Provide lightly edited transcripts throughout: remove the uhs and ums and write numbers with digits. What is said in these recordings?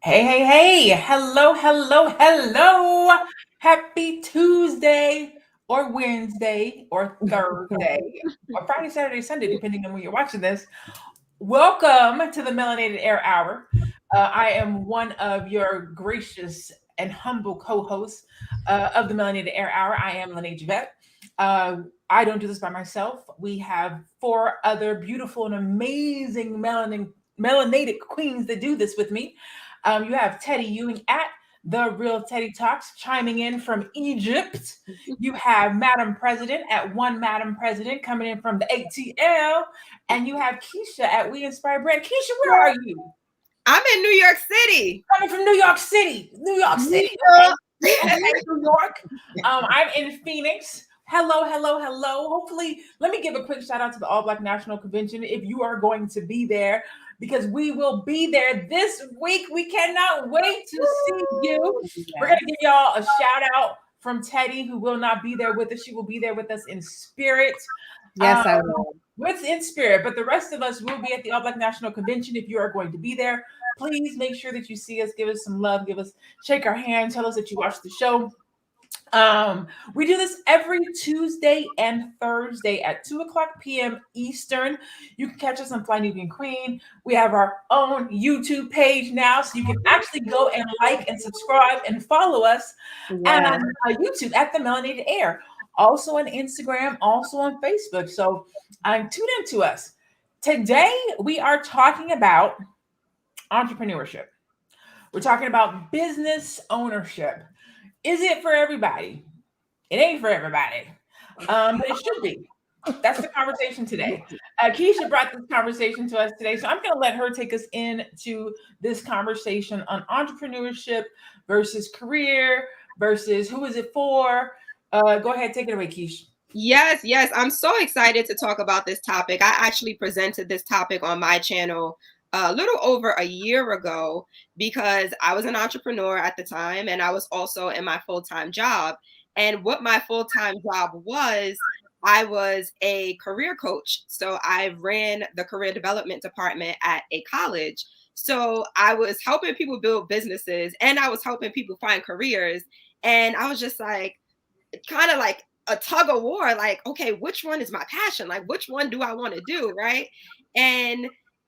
Hey, hey, hey. Hello, hello, hello. Happy Tuesday or Wednesday or Thursday or Friday, Saturday, Sunday, depending on when you're watching this. Welcome to the Melanated Air Hour. I am one of your gracious and humble co-hosts of the Melanated Air Hour. I am Lene Javette. Uh, I don't do this by myself. We have four other beautiful and amazing melanated queens that do this with me. You have Teddy Ewing at The Real Teddy Talks chiming in from Egypt. You have Madam President at One Madam President coming in from the ATL. And you have Keisha at We Inspire Brand. Keisha, where are you? I'm in New York City. Coming from New York City. New York City. Okay, New York. I'm in Phoenix. Hello, hello, hello. Hopefully, let me give a quick shout out to the All Black National Convention if you are going to be there, because we will be there this week. We cannot wait to see you. We're going to give y'all a shout out from Teddy, who will not be there with us. She will be there with us in spirit. Yes, I will. What's in spirit, but the rest of us will be at the All Black National Convention. If you are going to be there, please make sure that you see us, give us some love, shake our hand, tell us that you watched the show. We do this every Tuesday and Thursday at 2:00 p.m. Eastern. You can catch us on Fly Nubian Queen. We have our own YouTube page now, so you can actually go and like and subscribe and follow us on YouTube at the Melanated Air. Also on Instagram, also on Facebook. So tune into us. Today we are talking about entrepreneurship. We're talking about business ownership. Is it for everybody? It ain't for everybody, but it should be. That's the conversation today. Keisha brought this conversation to us today, so I'm going to let her take us into this conversation on entrepreneurship versus career versus who is it for. Go ahead, take it away, Keisha. Yes. I'm so excited to talk about this topic. I actually presented this topic on my channel a little over a year ago because I was an entrepreneur at the time and I was also in my full-time job. And what my full-time job was, I was a career coach. So I ran the career development department at a college. So I was helping people build businesses and I was helping people find careers. And I was just like, kind of like a tug of war, like, okay, which one is my passion? Like, which one do I want to do? Right. And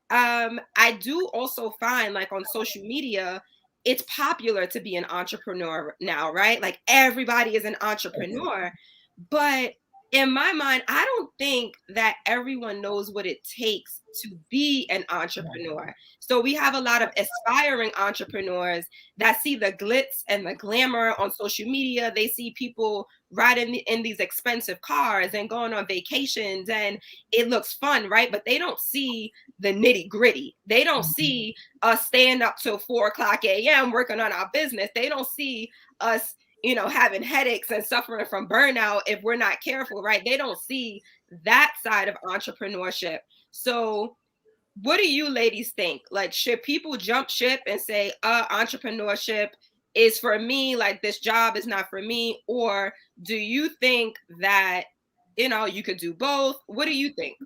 I do also find, like, on social media, it's popular to be an entrepreneur now, right? Like everybody is an entrepreneur. But in my mind, I don't think that everyone knows what it takes to be an entrepreneur. So we have a lot of aspiring entrepreneurs that see the glitz and the glamour on social media. They see people riding in these expensive cars and going on vacations, and it looks fun, right? But they don't see the nitty gritty. They don't see us staying up till 4:00 a.m. working on our business. They don't see us, having headaches and suffering from burnout if we're not careful, right? They don't see that side of entrepreneurship. So what do you ladies think? Like, should people jump ship and say, entrepreneurship is for me, like this job is not for me? Or do you think that, you could do both? What do you think?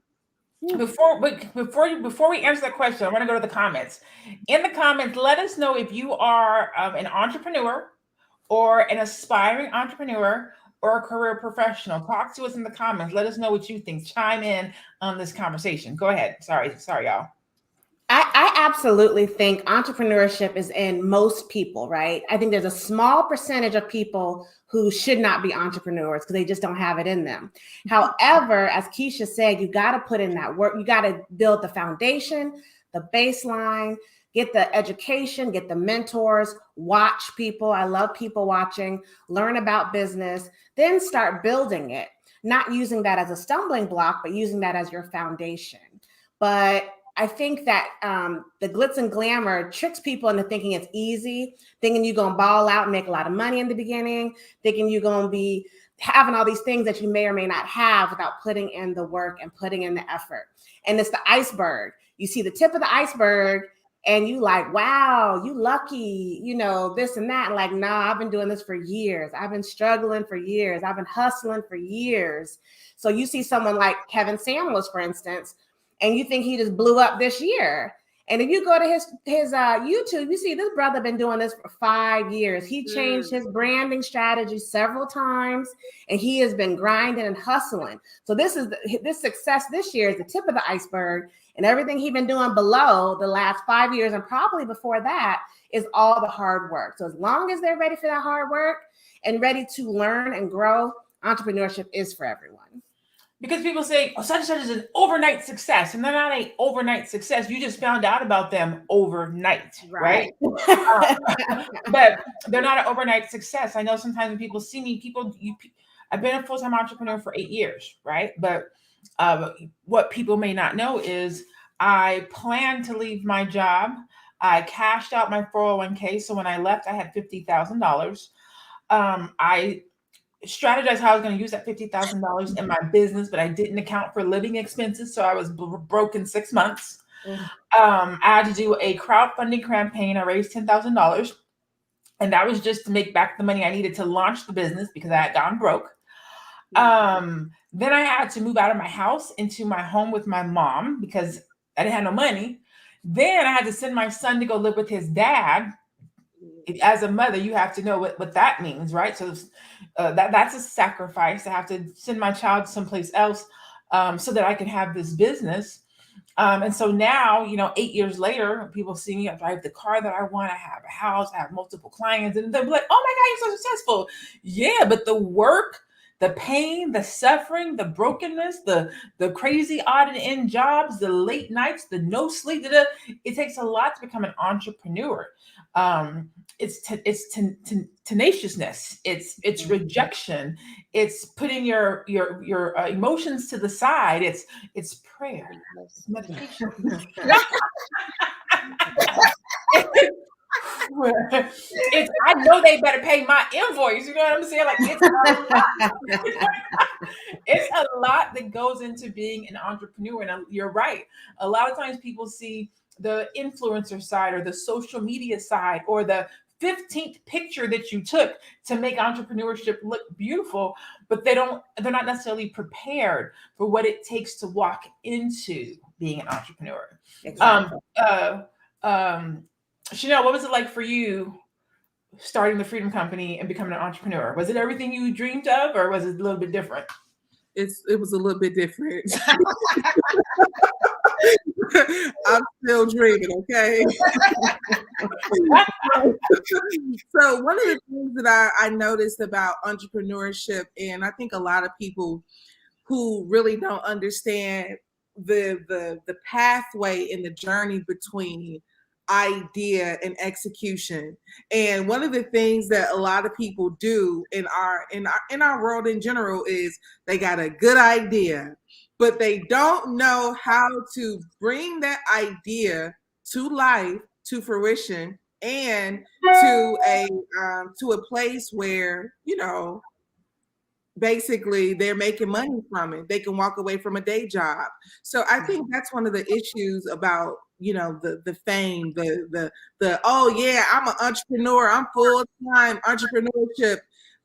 Before we answer that question, I want to go to the comments. In the comments, let us know if you are an entrepreneur or an aspiring entrepreneur or a career professional. Talk to us in the comments. Let us know what you think. Chime in on this conversation. Go ahead. Sorry, y'all. I absolutely think entrepreneurship is in most people, right? I think there's a small percentage of people who should not be entrepreneurs because they just don't have it in them. However, as Keisha said, you got to put in that work. You got to build the foundation, the baseline, get the education, get the mentors, watch people. I love people watching, learn about business, then start building it, not using that as a stumbling block, but using that as your foundation. But I think that the glitz and glamour tricks people into thinking it's easy, thinking you're going to ball out and make a lot of money in the beginning, thinking you're going to be having all these things that you may or may not have without putting in the work and putting in the effort. And it's the iceberg. You see the tip of the iceberg and you like, wow, you lucky, this and that. And like, nah, I've been doing this for years. I've been struggling for years. I've been hustling for years. So you see someone like Kevin Samuels, for instance, and you think he just blew up this year. And if you go to his YouTube, you see this brother been doing this for 5 years. He changed his branding strategy several times, and he has been grinding and hustling. So this success this year is the tip of the iceberg, and everything he's been doing below the last 5 years and probably before that is all the hard work. So as long as they're ready for that hard work and ready to learn and grow, entrepreneurship is for everyone. Because people say, oh, such and such is an overnight success. And they're not an overnight success. You just found out about them overnight, right? But they're not an overnight success. I know sometimes when people see me, I've been a full-time entrepreneur for 8 years, right? But what people may not know is I planned to leave my job. I cashed out my 401k. So when I left, I had $50,000. I strategized how I was going to use that $50,000 in my business, but I didn't account for living expenses. So I was broke in 6 months. I had to do a crowdfunding campaign. I raised $10,000. And that was just to make back the money I needed to launch the business because I had gone broke. Then I had to move out of my house into my home with my mom because I didn't have no money. Then I had to send my son to go live with his dad. As a mother, you have to know what that means, right? So that's a sacrifice. I have to send my child someplace else so that I can have this business. And so now, 8 years later, people see me, I drive the car that I want, I have a house, I have multiple clients, and they're like, oh my God, you're so successful. Yeah, but the work, the pain, the suffering, the brokenness, the crazy odd and end jobs, the late nights, the no sleep, it takes a lot to become an entrepreneur. It's tenaciousness. It's rejection. It's putting your emotions to the side. It's prayer. It's meditation. I know they better pay my invoice. You know what I'm saying? Like it's a lot that goes into being an entrepreneur. And you're right. A lot of times people see the influencer side or the social media side or the 15th picture that you took to make entrepreneurship look beautiful, but they're not necessarily prepared for what it takes to walk into being an entrepreneur. Exactly. Chanel, what was it like for you starting the Freedom Company and becoming an entrepreneur? Was it everything you dreamed of, or was it a little bit different? It was a little bit different. I'm still dreaming, okay? So one of the things that I noticed about entrepreneurship, and I think a lot of people who really don't understand the pathway and the journey between idea and execution. And one of the things that a lot of people do in our world in general is they got a good idea, but they don't know how to bring that idea to life, to fruition, and to a place where, basically they're making money from it. They can walk away from a day job. So I think that's one of the issues about, the fame, the oh yeah, I'm an entrepreneur, I'm full-time entrepreneurship.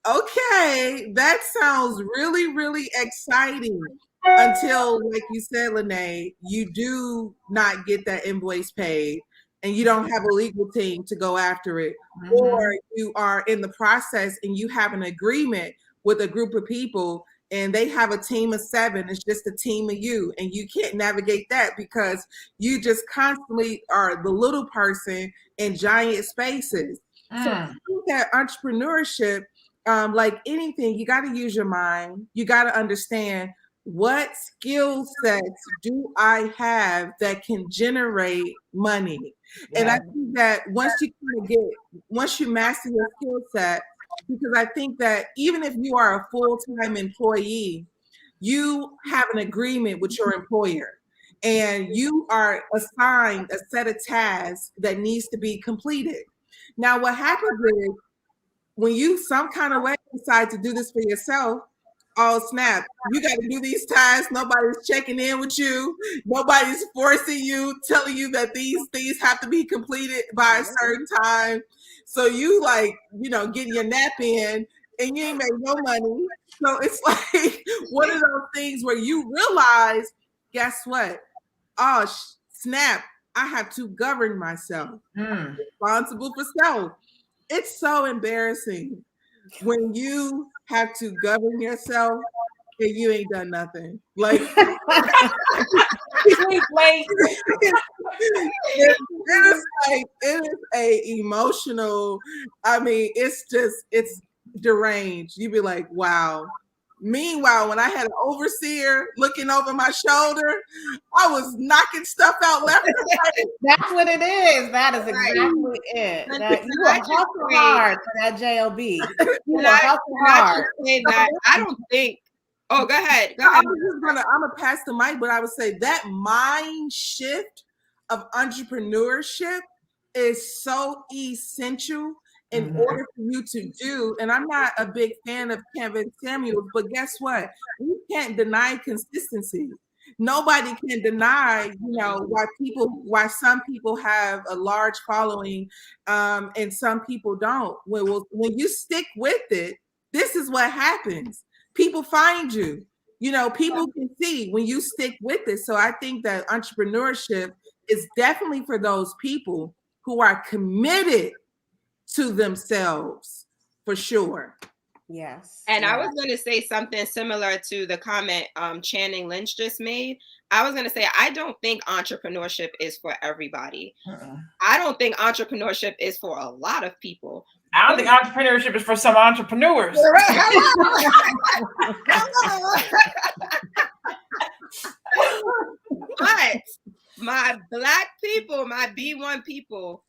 Okay, that sounds really, really exciting until, like you said, Lene, you do not get that invoice paid and you don't have a legal team to go after it. Mm-hmm. Or you are in the process and you have an agreement with a group of people and they have a team of 7. It's just a team of you, and you can't navigate that because you just constantly are the little person in giant spaces. So I think that entrepreneurship, like anything, you got to use your mind. You got to understand, what skill sets do I have that can generate money? Yeah. And I think that once you master your skill set, because I think that even if you are a full-time employee, you have an agreement with your employer and you are assigned a set of tasks that needs to be completed. Now, what happens is when you some kind of way decide to do this for yourself, oh snap, you got to do these tasks. Nobody's checking in with you. Nobody's forcing you, telling you that these things have to be completed by a certain time. So you getting your nap in and you ain't make no money. So it's like one of those things where you realize, guess what? Oh, snap. I have to govern myself. I'm responsible for self. It's so embarrassing when you have to govern yourself and you ain't done nothing. Like Late. it is like it is a emotional. I mean, it's deranged. You be like, wow. Meanwhile, when I had an overseer looking over my shoulder, I was knocking stuff out left and right. That's what it is. That is exactly it. That you will hustle hard for that JOB. You will hustle hard. I don't think. Oh, go ahead. I'm gonna pass the mic, but I would say that mind shift of entrepreneurship is so essential in order for you to do. And I'm not a big fan of Kevin Samuels, but guess what? We can't deny consistency. Nobody can deny, why some people have a large following, and some people don't. When you stick with it, this is what happens. People find you. People can see when you stick with it. So I think that entrepreneurship is definitely for those people who are committed to themselves, for sure. Yes. And I was going to say something similar to the comment Channing Lynch just made. I was going to say, I don't think entrepreneurship is for everybody. I don't think entrepreneurship is for a lot of people. I don't think entrepreneurship is for some entrepreneurs. But my Black people, my B1 people,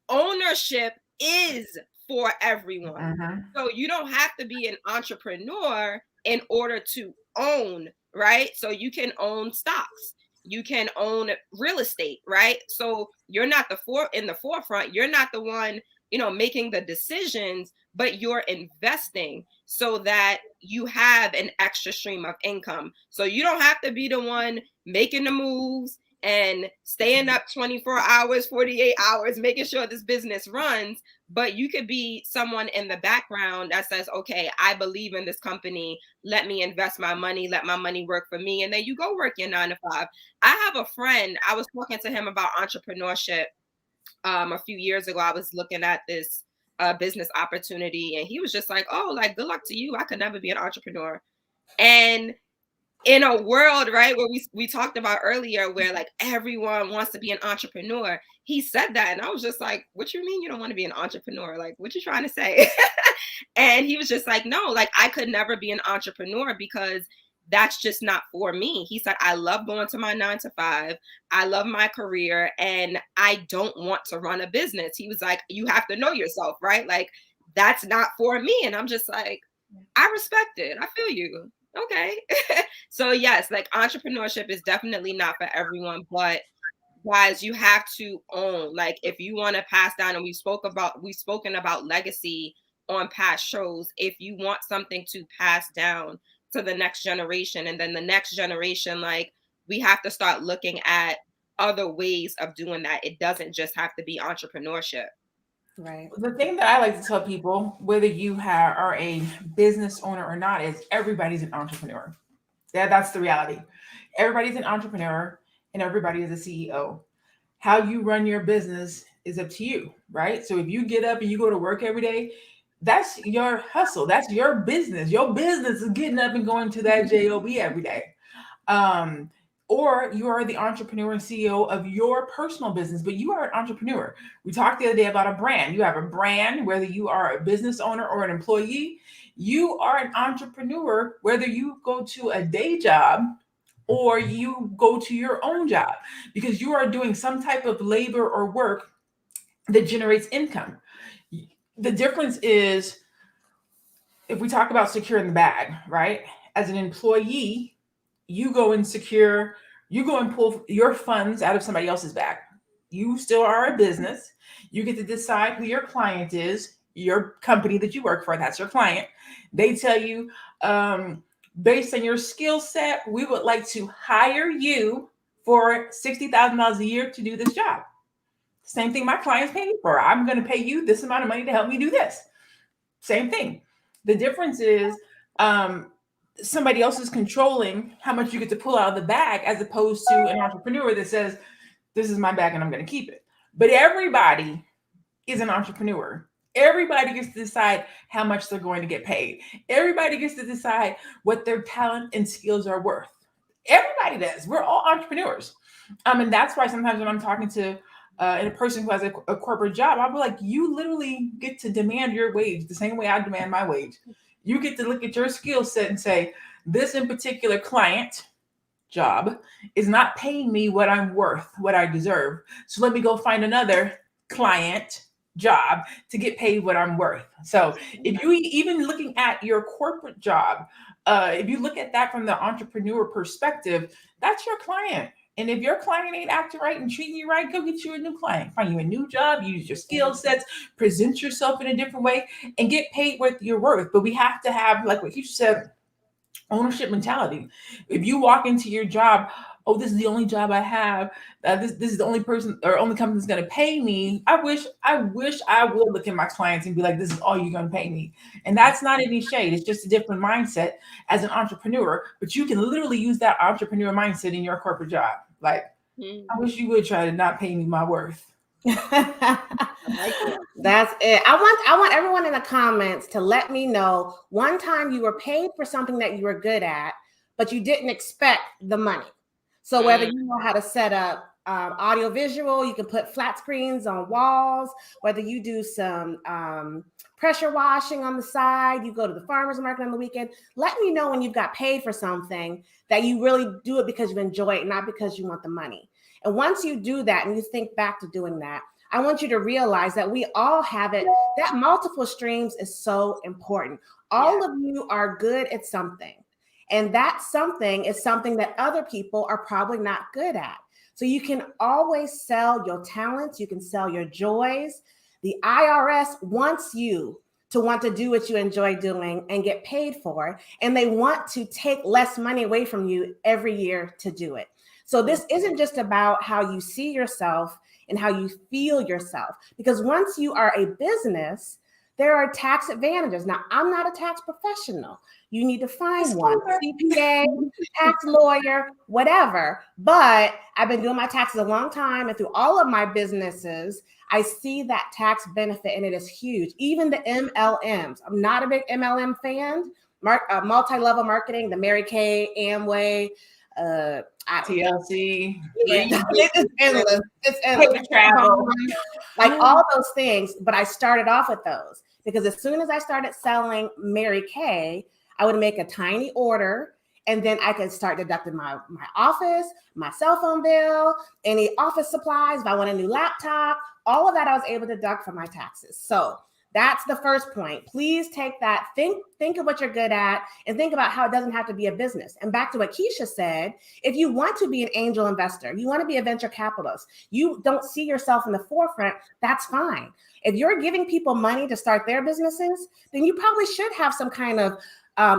ownership is for everyone. So you don't have to be an entrepreneur in order to own, right? So you can own stocks. You can own real estate, right? So you're not in the forefront. You're not the one, making the decisions, but you're investing so that you have an extra stream of income. So you don't have to be the one making the moves and staying up 24 hours, 48 hours, making sure this business runs. But you could be someone in the background that says, okay, I believe in this company. Let me invest my money. Let my money work for me. And then you go work your 9 to 5. I have a friend, I was talking to him about entrepreneurship a few years ago. I was looking at this business opportunity, and he was just like, oh, like, good luck to you. I could never be an entrepreneur. And in a world, right, where we talked about earlier, where like everyone wants to be an entrepreneur, he said that. And I was just like, what you mean you don't want to be an entrepreneur? Like, what you trying to say? And he was just like, no, like I could never be an entrepreneur because that's just not for me. He said, I love going to my 9 to 5. I love my career and I don't want to run a business. He was like, you have to know yourself, right? Like that's not for me. And I'm just like, I respect it. I feel you. Okay. So yes, like entrepreneurship is definitely not for everyone, but guys, you have to own, like if you want to pass down, and we've spoken about legacy on past shows. If you want something to pass down to the next generation, and then the next generation, like we have to start looking at other ways of doing that. It doesn't just have to be entrepreneurship. Right. The thing that I like to tell people, whether you are a business owner or not, is everybody's an entrepreneur. That's the reality. Everybody's an entrepreneur and everybody is a CEO. How you run your business is up to you, right? So if you get up and you go to work every day, that's your hustle. That's your business. Your business is getting up and going to that job every day. Or you are the entrepreneur and CEO of your personal business, but you are an entrepreneur. We talked the other day about a brand. You have a brand, whether you are a business owner or an employee. You are an entrepreneur, whether you go to a day job or you go to your own job, because you are doing some type of labor or work that generates income. The difference is, if we talk about securing the bag, right? As an employee, you go and pull your funds out of somebody else's bag. You still are a business. You get to decide who your client is, your company that you work for, that's your client. They tell you, based on your skill set, we would like to hire you for $60,000 a year to do this job. Same thing my client's paying for. I'm going to pay you this amount of money to help me do this. Same thing. The difference is somebody else is controlling how much you get to pull out of the bag, as opposed to an entrepreneur that says, this is my bag and I'm going to keep it. But everybody is an entrepreneur. Everybody gets to decide how much they're going to get paid. Everybody gets to decide what their talent and skills are worth. Everybody does. We're all entrepreneurs. And that's why sometimes when I'm talking to a person who has a corporate job, I'll be like, you literally get to demand your wage the same way I demand my wage. You get to look at your skill set and say, this in particular client job is not paying me what I'm worth, what I deserve. So let me go find another client job to get paid what I'm worth. So if you even looking at your corporate job, if you look at that from the entrepreneur perspective, that's your client. And if your client ain't acting right and treating you right, go get you a new client, find you a new job, use your skill sets, present yourself in a different way, and get paid what you're worth. But we have to have, like what you said, ownership mentality. If you walk into your job, oh, this is the only job I have. This is the only person or only company that's going to pay me. I wish I would look at my clients and be like, this is all you're going to pay me. And that's not any shade. It's just a different mindset as an entrepreneur. But you can literally use that entrepreneur mindset in your corporate job. Like, I wish you would try to not pay me my worth. That's it. I want everyone in the comments to let me know one time you were paid for something that you were good at, but you didn't expect the money. So whether you know how to set up audio visual, you can put flat screens on walls, whether you do some pressure washing on the side, you go to the farmer's market on the weekend, let me know when you've got paid for something that you really do it because you enjoy it, not because you want the money. And once you do that and you think back to doing that, I want you to realize that we all have it. That multiple streams is so important. All of you are good at something. And that something is something that other people are probably not good at. So you can always sell your talents. You can sell your joys. The IRS wants you to want to do what you enjoy doing and get paid for. And they want to take less money away from you every year to do it. So this isn't just about how you see yourself and how you feel yourself, because once you are a business, there are tax advantages. Now, I'm not a tax professional. You need to find one, CPA, tax lawyer, whatever. But I've been doing my taxes a long time, and through all of my businesses, I see that tax benefit, and it is huge. Even the MLMs. I'm not a big MLM fan. Multi-level marketing, the Mary Kay, Amway, TLC, it's endless. It's endless. Travel, like all those things. But I started off with those because as soon as I started selling Mary Kay, I would make a tiny order, and then I could start deducting my office, my cell phone bill, any office supplies. If I want a new laptop, all of that I was able to deduct from my taxes. So that's the first point. Please take that, think of what you're good at, and think about how it doesn't have to be a business. And back to what Keisha said, if you want to be an angel investor, you want to be a venture capitalist, you don't see yourself in the forefront, that's fine. If you're giving people money to start their businesses, then you probably should have some kind of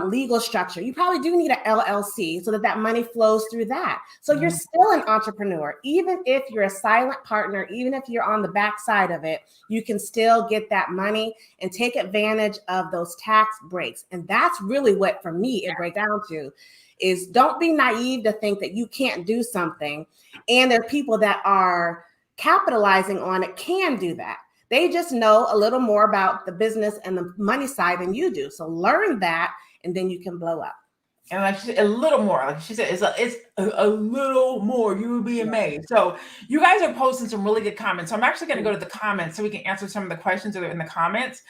legal structure. You probably do need an LLC so that money flows through that. So you're still an entrepreneur. Even if you're a silent partner, even if you're on the backside of it, you can still get that money and take advantage of those tax breaks. And that's really what, for me, it breaks down to is don't be naive to think that you can't do something. And there are people that are capitalizing on it can do that. They just know a little more about the business and the money side than you do. So learn that, and then you can blow up. And like she said, a little more. Like she said, it's a little more. You will be amazed. So you guys are posting some really good comments. So I'm actually going to go to the comments so we can answer some of the questions that are in the comments.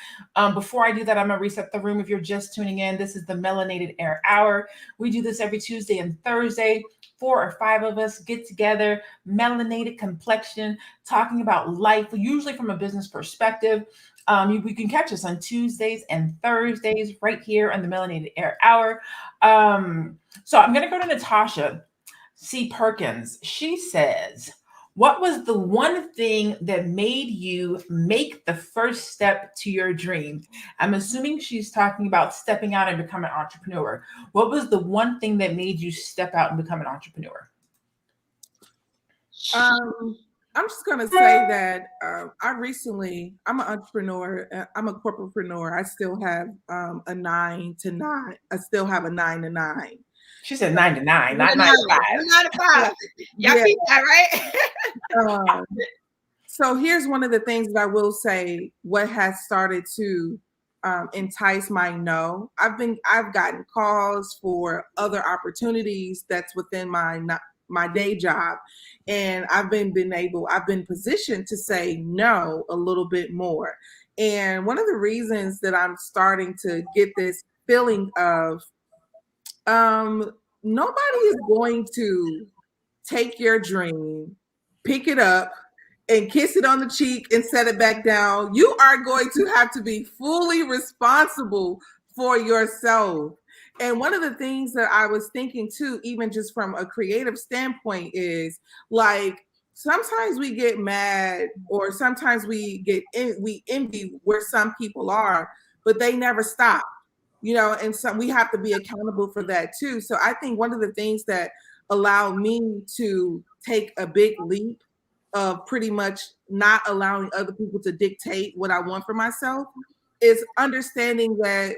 Before I do that, I'm going to reset the room. If you're just tuning in, this is the Melanated Air Hour. We do this every Tuesday and Thursday. 4 or 5 of us get together, melanated complexion, talking about life, usually from a business perspective. We can catch us on Tuesdays and Thursdays right here on the Melanated Air Hour. So I'm going to go to Natasha C. Perkins. She says, what was the one thing that made you make the first step to your dream? I'm assuming she's talking about stepping out and becoming an entrepreneur. What was the one thing that made you step out and become an entrepreneur? I'm just going to say that I'm an entrepreneur. I'm a corporatepreneur. I still have a 9 to 9. I still have a 9 to 9. She said 9 to 9, not 9 to 5. 9 to 5. Y'all peep that, right? So here's one of the things that I will say, what has started to entice my no. I've gotten calls for other opportunities that's within my day job, and I've been positioned to say no a little bit more. And one of the reasons that I'm starting to get this feeling of nobody is going to take your dream, pick it up, and kiss it on the cheek and set it back down. You are going to have to be fully responsible for yourself. And one of the things that I was thinking too, even just from a creative standpoint, is like sometimes we get mad, or sometimes we envy where some people are, but they never stop. And so we have to be accountable for that too. So I think one of the things that allowed me to take a big leap of pretty much not allowing other people to dictate what I want for myself is understanding that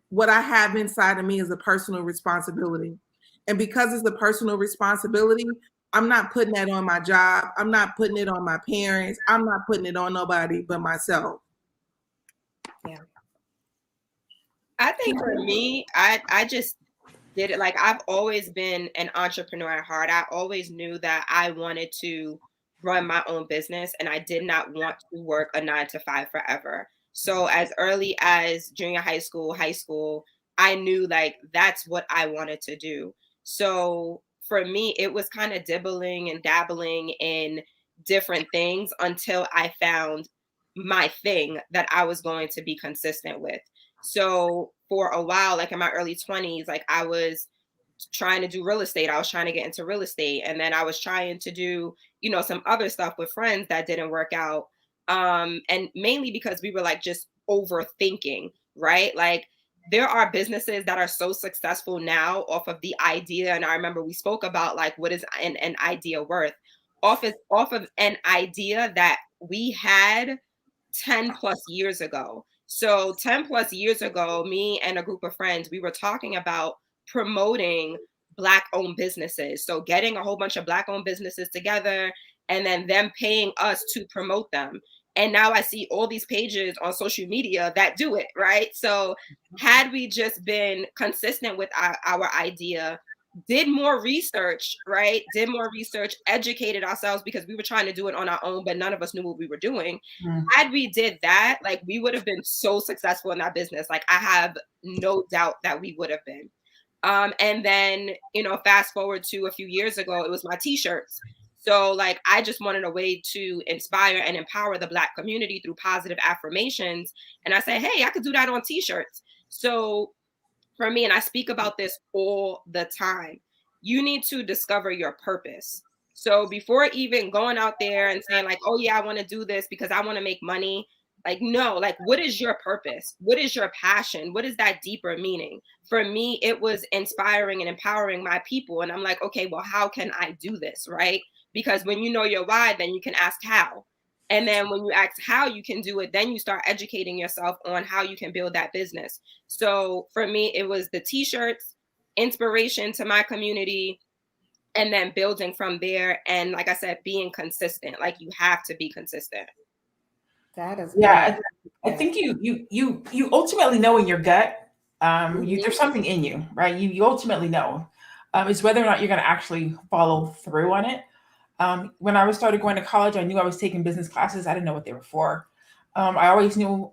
what I have inside of me is a personal responsibility. And because it's a personal responsibility, I'm not putting that on my job. I'm not putting it on my parents. I'm not putting it on nobody but myself. Yeah. I think for me, I just did it. Like, I've always been an entrepreneur at heart. I always knew that I wanted to run my own business, and I did not want to work a 9 to 5 forever. So as early as junior high school, I knew like that's what I wanted to do. So for me, it was kind of dibbling and dabbling in different things until I found my thing that I was going to be consistent with. So for a while, like in my early 20s, like I was trying to do real estate. I was trying to get into real estate. And then I was trying to do, some other stuff with friends that didn't work out. And mainly because we were like just overthinking, right? Like there are businesses that are so successful now off of the idea. And I remember we spoke about like, what is an idea worth off of an idea that we had 10 plus years ago. So 10 plus years ago, me and a group of friends, we were talking about promoting Black-owned businesses. So getting a whole bunch of Black-owned businesses together and then them paying us to promote them. And now I see all these pages on social media that do it, right? So had we just been consistent with our idea, did more research, right? Did more research, educated ourselves, because we were trying to do it on our own, but none of us knew what we were doing. Had we did that, like we would have been so successful in that business. Like I have no doubt that we would have been. And then, fast forward to a few years ago, it was my t-shirts. So like, I just wanted a way to inspire and empower the Black community through positive affirmations. And I said, hey, I could do that on t-shirts. So for me, and I speak about this all the time, you need to discover your purpose. So before even going out there and saying like, oh yeah, I want to do this because I want to make money. Like, no, like, what is your purpose? What is your passion? What is that deeper meaning? For me, it was inspiring and empowering my people. And I'm like, okay, well, how can I do this? Right? Because when you know your why, then you can ask how. And then when you ask how you can do it, then you start educating yourself on how you can build that business. So for me, it was the t-shirts, inspiration to my community, and then building from there. And like I said, being consistent. Like you have to be consistent. That is I think you ultimately know in your gut. There's something in you, right? You ultimately know. It's whether or not you're going to actually follow through on it. When I started going to college, I knew I was taking business classes. I didn't know what they were for. I always knew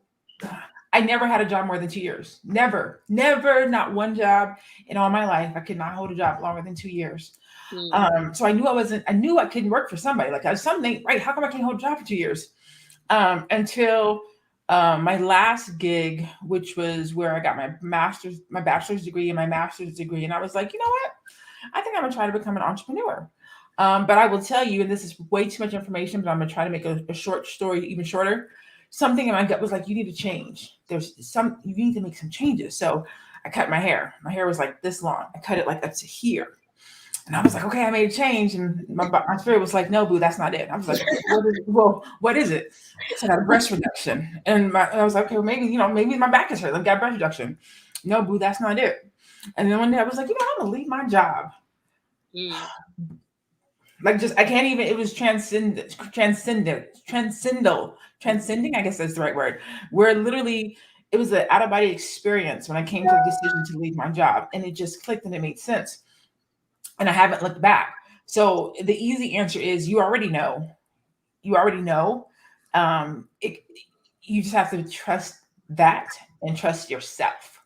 I never had a job more than 2 years. Never, not one job in all my life. I could not hold a job longer than 2 years. So I knew I couldn't work for somebody. Like I was something, right? How come I can't hold a job for 2 years? Until my last gig, which was where I got my bachelor's degree and my master's degree. And I was like, you know what? I think I'm gonna try to become an entrepreneur. But I will tell you, and this is way too much information, but I'm going to try to make a short story even shorter. Something in my gut was like, you need to change. You need to make some changes. So I cut my hair. My hair was like this long. I cut it like up to here. And I was like, okay, I made a change. And my spirit was like, no, boo, that's not it. I was like, what is it? So I got a breast reduction. And I was like, okay, well, maybe my back is hurt. I've got breast reduction. No, boo, that's not it. And then one day I was like, I'm gonna leave my job. Like, just, I can't even, it was transcending, I guess that's the right word, where literally it was an out of body experience when I came to the decision to leave my job, and it just clicked and it made sense. And I haven't looked back. So the easy answer is you already know. You just have to trust that and trust yourself.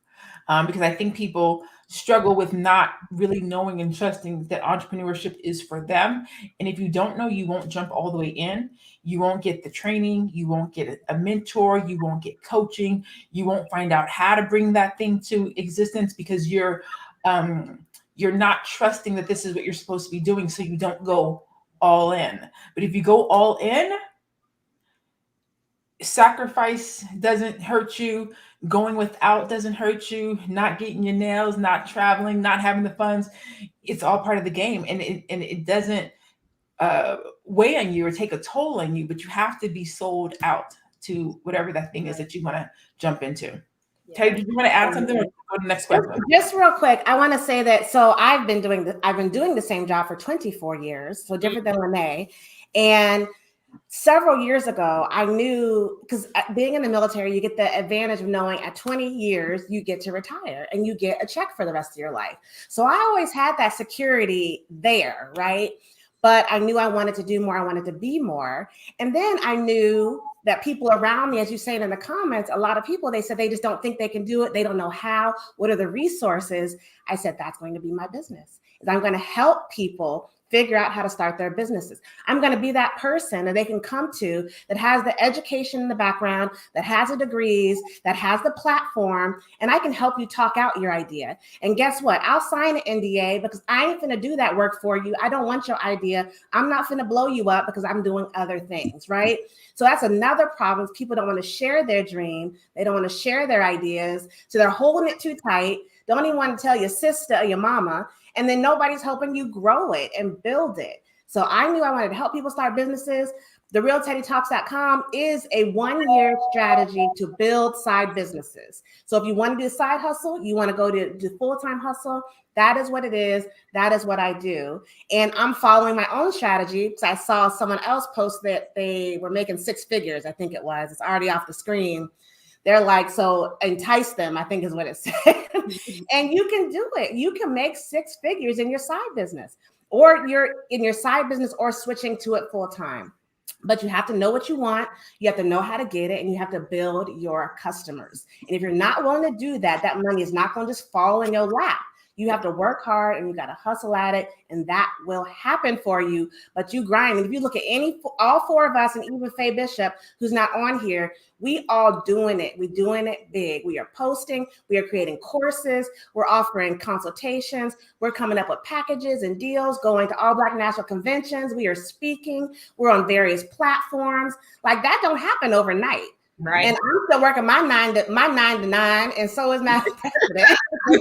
Because I think people struggle with not really knowing and trusting that entrepreneurship is for them. And if you don't know, you won't jump all the way in. You won't get the training. You won't get a mentor. You won't get coaching. You won't find out how to bring that thing to existence because you're not trusting that this is what you're supposed to be doing. So you don't go all in. But if you go all in, sacrifice doesn't hurt you. Going without doesn't hurt you. Not getting your nails, not traveling, not having the funds. It's all part of the game. And it doesn't weigh on you or take a toll on you, but you have to be sold out to whatever that thing is that you want to jump into. Yeah. Terry, did you want to add something or go to the next question? Just real quick, I want to say that, so I've been doing the same job for 24 years, so different than Renee. And several years ago, I knew, because being in the military, you get the advantage of knowing at 20 years, you get to retire and you get a check for the rest of your life. So I always had that security there, right? But I knew I wanted to do more. I wanted to be more. And then I knew that people around me, as you say in the comments, a lot of people, they said they just don't think they can do it. They don't know how. What are the resources? I said, that's going to be my business. Is I'm going to help people figure out how to start their businesses. I'm going to be that person that they can come to that has the education in the background, that has the degrees, that has the platform, and I can help you talk out your idea. And guess what? I'll sign an NDA because I ain't going to do that work for you. I don't want your idea. I'm not going to blow you up because I'm doing other things, right? So that's another problem. People don't want to share their dream. They don't want to share their ideas. So they're holding it too tight. Don't even want to tell your sister or your mama. And then nobody's helping you grow it and build it. So I knew I wanted to help people start businesses. TheRealTeddyTalks.com is a 1-year strategy to build side businesses. So if you want to do side hustle, you want to go to full-time hustle, that is what it is. That is what I do. And I'm following my own strategy because I saw someone else post that they were making 6 figures, I think it was. It's already off the screen. They're like, so entice them, I think is what it said. And you can do it. You can make 6 figures in your side business, or you're in your side business or switching to it full time. But you have to know what you want. You have to know how to get it, and you have to build your customers. And if you're not willing to do that, that money is not going to just fall in your lap. You have to work hard and you got to hustle at it, and that will happen for you. But you grind. And if you look at all 4 of us, and even Faye Bishop, who's not on here, we all doing it. We're doing it big. We are posting. We are creating courses. We're offering consultations. We're coming up with packages and deals, going to all Black national conventions. We are speaking. We're on various platforms. Like, that don't happen overnight. Right. And I'm still working my 9 to 9, and so is my president. We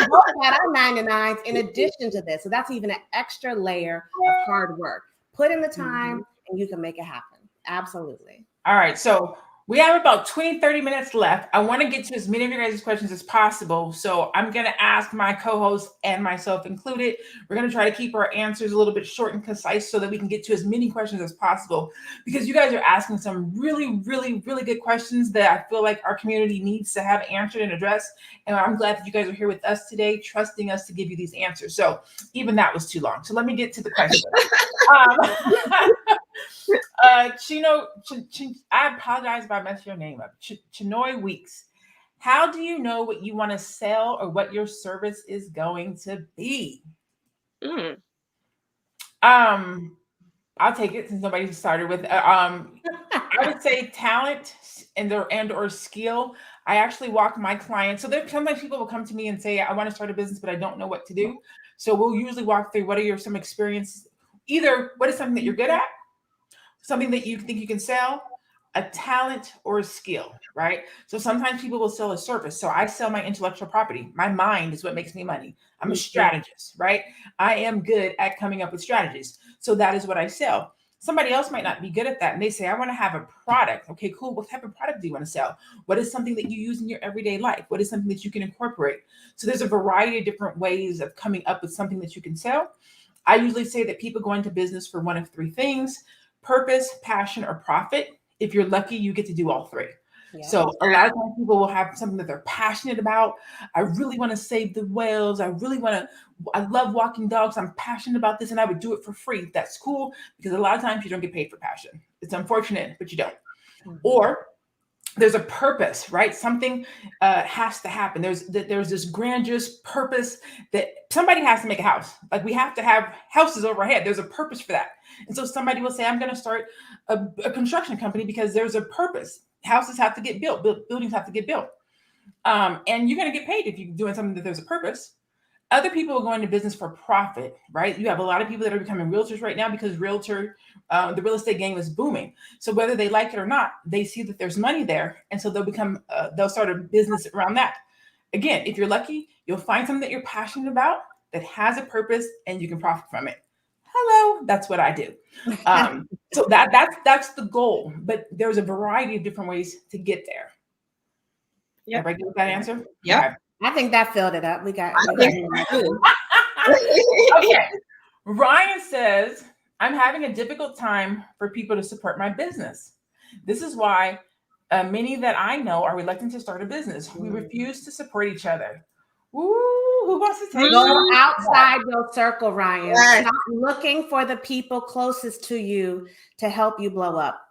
both got our 9 to 9s in addition to this. So that's even an extra layer of hard work. Put in the time and you can make it happen. Absolutely. All right. So we have about 20, 30 minutes left. I want to get to as many of your guys' questions as possible. So I'm going to ask my co-host and myself included. We're going to try to keep our answers a little bit short and concise so that we can get to as many questions as possible, because you guys are asking some really, really, really good questions that I feel like our community needs to have answered and addressed. And I'm glad that you guys are here with us today, trusting us to give you these answers. So even that was too long. So let me get to the question. Chino, I apologize if I messed your name up. Chinoy Weeks. How do you know what you want to sell or what your service is going to be? I'll take it since nobody started with. I would say talent and or skill. I actually walk my clients. So there sometimes people will come to me and say, I want to start a business, but I don't know what to do. So we'll usually walk through what are some experience. Either what is something that you're good at, something that you think you can sell, a talent or a skill, right? So sometimes people will sell a service. So I sell my intellectual property. My mind is what makes me money. I'm a strategist, right? I am good at coming up with strategies. So that is what I sell. Somebody else might not be good at that. And they say, I want to have a product. Okay, cool. What type of product do you want to sell? What is something that you use in your everyday life? What is something that you can incorporate? So there's a variety of different ways of coming up with something that you can sell. I usually say that people go into business for one of three things: purpose, passion, or profit. If you're lucky, you get to do all three. Yeah. So a lot of times people will have something that they're passionate about. I really want to save the whales. I love walking dogs. I'm passionate about this and I would do it for free. That's cool, because a lot of times you don't get paid for passion. It's unfortunate, but you don't. Or there's a purpose, right? Something has to happen. There's this grandiose purpose that somebody has to make a house. Like, we have to have houses overhead. There's a purpose for that. And so somebody will say, I'm going to start a construction company because there's a purpose. Houses have to get built. Buildings have to get built. And you're going to get paid if you're doing something that there's a purpose. Other people are going to business for profit, right? You have a lot of people that are becoming realtors right now because the real estate game is booming. So whether they like it or not, they see that there's money there. And so they'll start a business around that. Again, if you're lucky, you'll find something that you're passionate about that has a purpose and you can profit from it. Hello, that's what I do. So that's the goal, but there's a variety of different ways to get there. Yep. Everybody get that answer? Yep. Okay. I think that filled it up. Okay. Ryan says, I'm having a difficult time for people to support my business. This is why many that I know are reluctant to start a business. We refuse to support each other. Ooh, who wants to take Go outside your circle, Ryan. Yes. Stop looking for the people closest to you to help you blow up.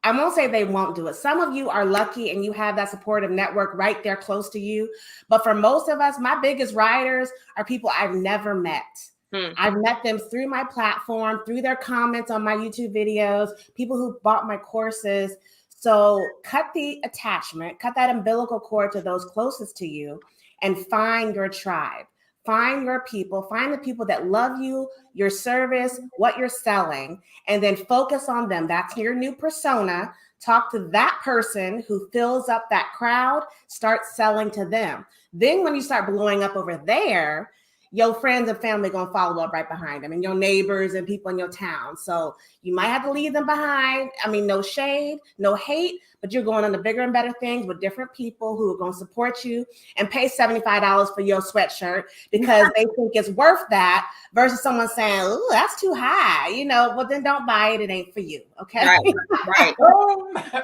I won't say they won't do it. Some of you are lucky and you have that supportive network right there close to you. But for most of us, my biggest riders are people I've never met. I've met them through my platform, through their comments on my YouTube videos, people who bought my courses. So cut the attachment, cut that umbilical cord to those closest to you, and find your tribe. Find your people, find the people that love you, your service, what you're selling, and then focus on them. That's your new persona. Talk to that person who fills up that crowd, start selling to them. Then when you start blowing up over there, your friends and family going to follow up right behind them, and your neighbors and people in your town. So you might have to leave them behind. I mean, no shade, no hate, but you're going on to bigger and better things with different people who are going to support you and pay $75 for your sweatshirt because they think it's worth that, versus someone saying, "Ooh, that's too high." Well, then don't buy it. It ain't for you. Okay. Right.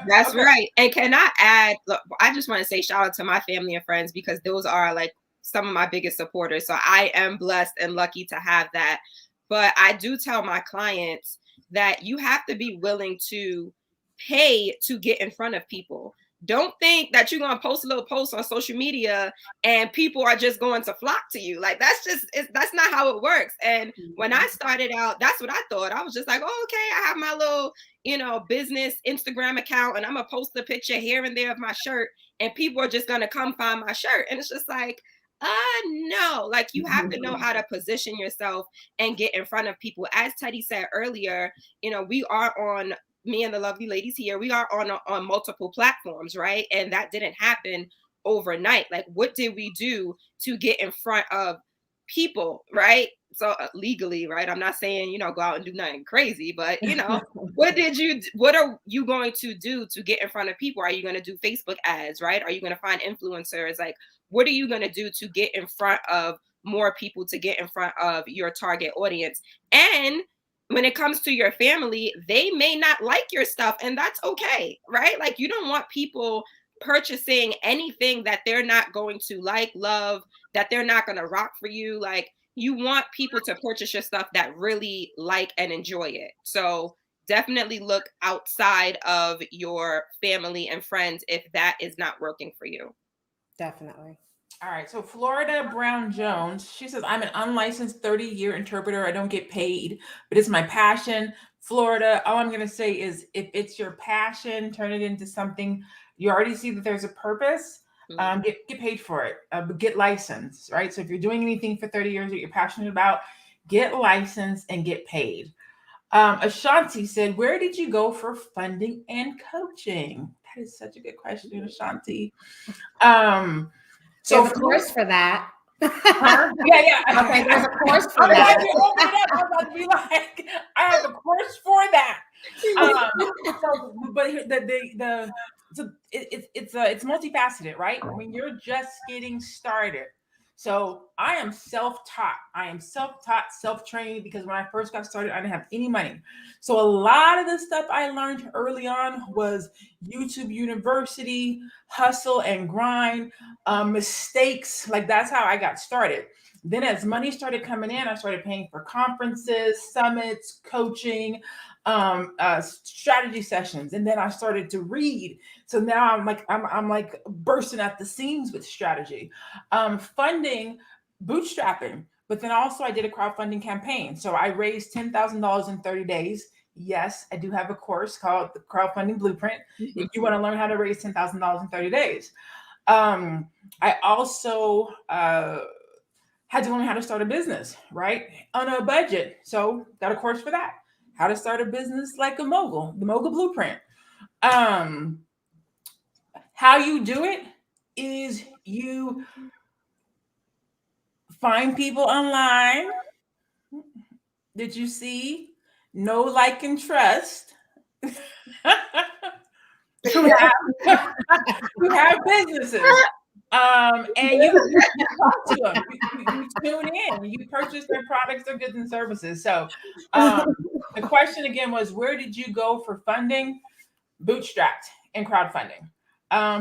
That's right. And can I add, look, I just want to say shout out to my family and friends, because those are like some of my biggest supporters. So I am blessed and lucky to have that. But I do tell my clients that you have to be willing to pay to get in front of people. Don't think that you're going to post a little post on social media and people are just going to flock to you. Like, that's not how it works. And when I started out, that's what I thought. I was just like, oh, okay, I have my little, business Instagram account and I'm going to post a picture here and there of my shirt and people are just going to come find my shirt. And it's just like, no, like, you have to know how to position yourself and get in front of people. As Teddy said earlier, we are on, me and the lovely ladies here, we are on multiple platforms, right? And that didn't happen overnight. Like, what did we do to get in front of people, right? So legally, right? I'm not saying, go out and do nothing crazy, but what are you going to do to get in front of people? Are you going to do Facebook ads, right? Are you going to find influencers? Like, what are you going to do to get in front of more people, to get in front of your target audience? And when it comes to your family, they may not like your stuff, and that's okay, right? Like, you don't want people purchasing anything that they're not going to like, love, that they're not going to rock for you. Like, you want people to purchase your stuff that really like and enjoy it. So definitely look outside of your family and friends if that is not working for you. Definitely. All right. So Florida Brown Jones, she says, I'm an unlicensed 30-year interpreter. I don't get paid, but it's my passion. Florida, all I'm going to say is, if it's your passion, turn it into something. You already see that there's a purpose. Get paid for it. But get licensed, right? So if you're doing anything for 30 years that you're passionate about, get licensed and get paid. Ashanti said, where did you go for funding and coaching? That is such a good question, Ashanti. So, of course, for that. Yeah. Okay, there's a course for I'm about that. to open it up. I'm about to be like, I have a course for that. But it's multifaceted, right? When you're just getting started. So I am self-taught. I am self-taught, self-trained, because when I first got started, I didn't have any money. So a lot of the stuff I learned early on was YouTube University, hustle and grind, mistakes. Like that's how I got started. Then as money started coming in, I started paying for conferences, summits, coaching, strategy sessions, and then I started to read. So now I'm like bursting at the seams with strategy, funding, bootstrapping. But then also I did a crowdfunding campaign. So I raised $10,000 in 30 days. Yes, I do have a course called the Crowdfunding Blueprint. If you want to learn how to raise $10,000 in 30 days. I also had to learn how to start a business, right? On a budget. So got a course for that. How to start a business like a mogul, the Mogul Blueprint. How you do it is you find people online that you see, know, like, and trust. who have businesses. And you talk to them. You tune in. You purchase their products, their goods, and services. So the question again was, where did you go for funding? Bootstrapped and crowdfunding.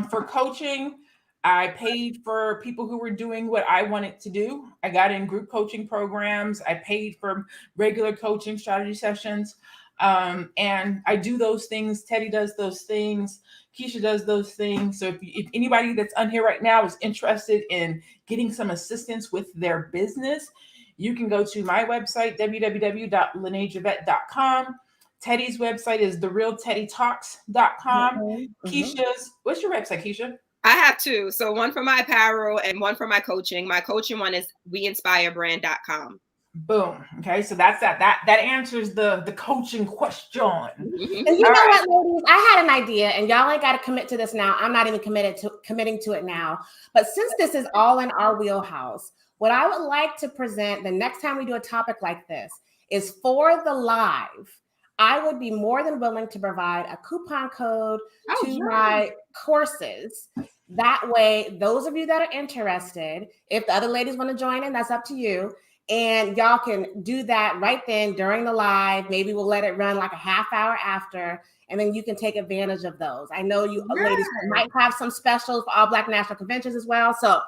For coaching, I paid for people who were doing what I wanted to do. I got in group coaching programs. I paid for regular coaching strategy sessions. And I do those things. Teddy does those things. Keisha does those things. So if anybody that's on here right now is interested in getting some assistance with their business, you can go to my website, www.lenajavette.com. Teddy's website is therealteddytalks.com. Keisha's, what's your website, Keisha? I have two. So one for my apparel and one for my coaching. My coaching one is weinspirebrand.com. Boom. Okay, so that's that answers the coaching question. And you know what, ladies, I had an idea, and y'all ain't got to commit to this now. I'm not even committing to it now. But since this is all in our wheelhouse, what I would like to present the next time we do a topic like this is for the live. I would be more than willing to provide a coupon code to my courses. That way, those of you that are interested, if the other ladies want to join in, that's up to you. And y'all can do that right then during the live. Maybe we'll let it run like a half hour after, and then you can take advantage of those. I know you ladies might have some specials for All Black National Conventions as well. So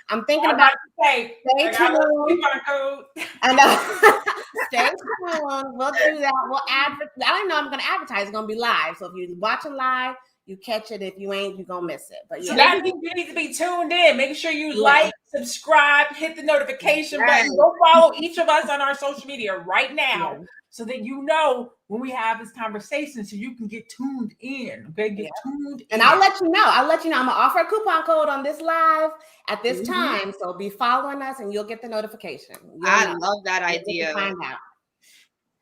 I'm thinking about stay tuned. I know. Stay tuned. We'll do that. We'll advertise. I don't know. I'm going to advertise. It's going to be live. So if you're watching live, you catch it. If you ain't, you're going to miss it. But yeah. So that means you need to be tuned in. Make sure you like, subscribe, hit the notification button. Go follow each of us on our social media right now so that you know when we have this conversation so you can get tuned in. Okay, get tuned in. And I'll let you know. I'm going to offer a coupon code on this live at this time. So be following us and you'll get the notification. I love that idea. Find out.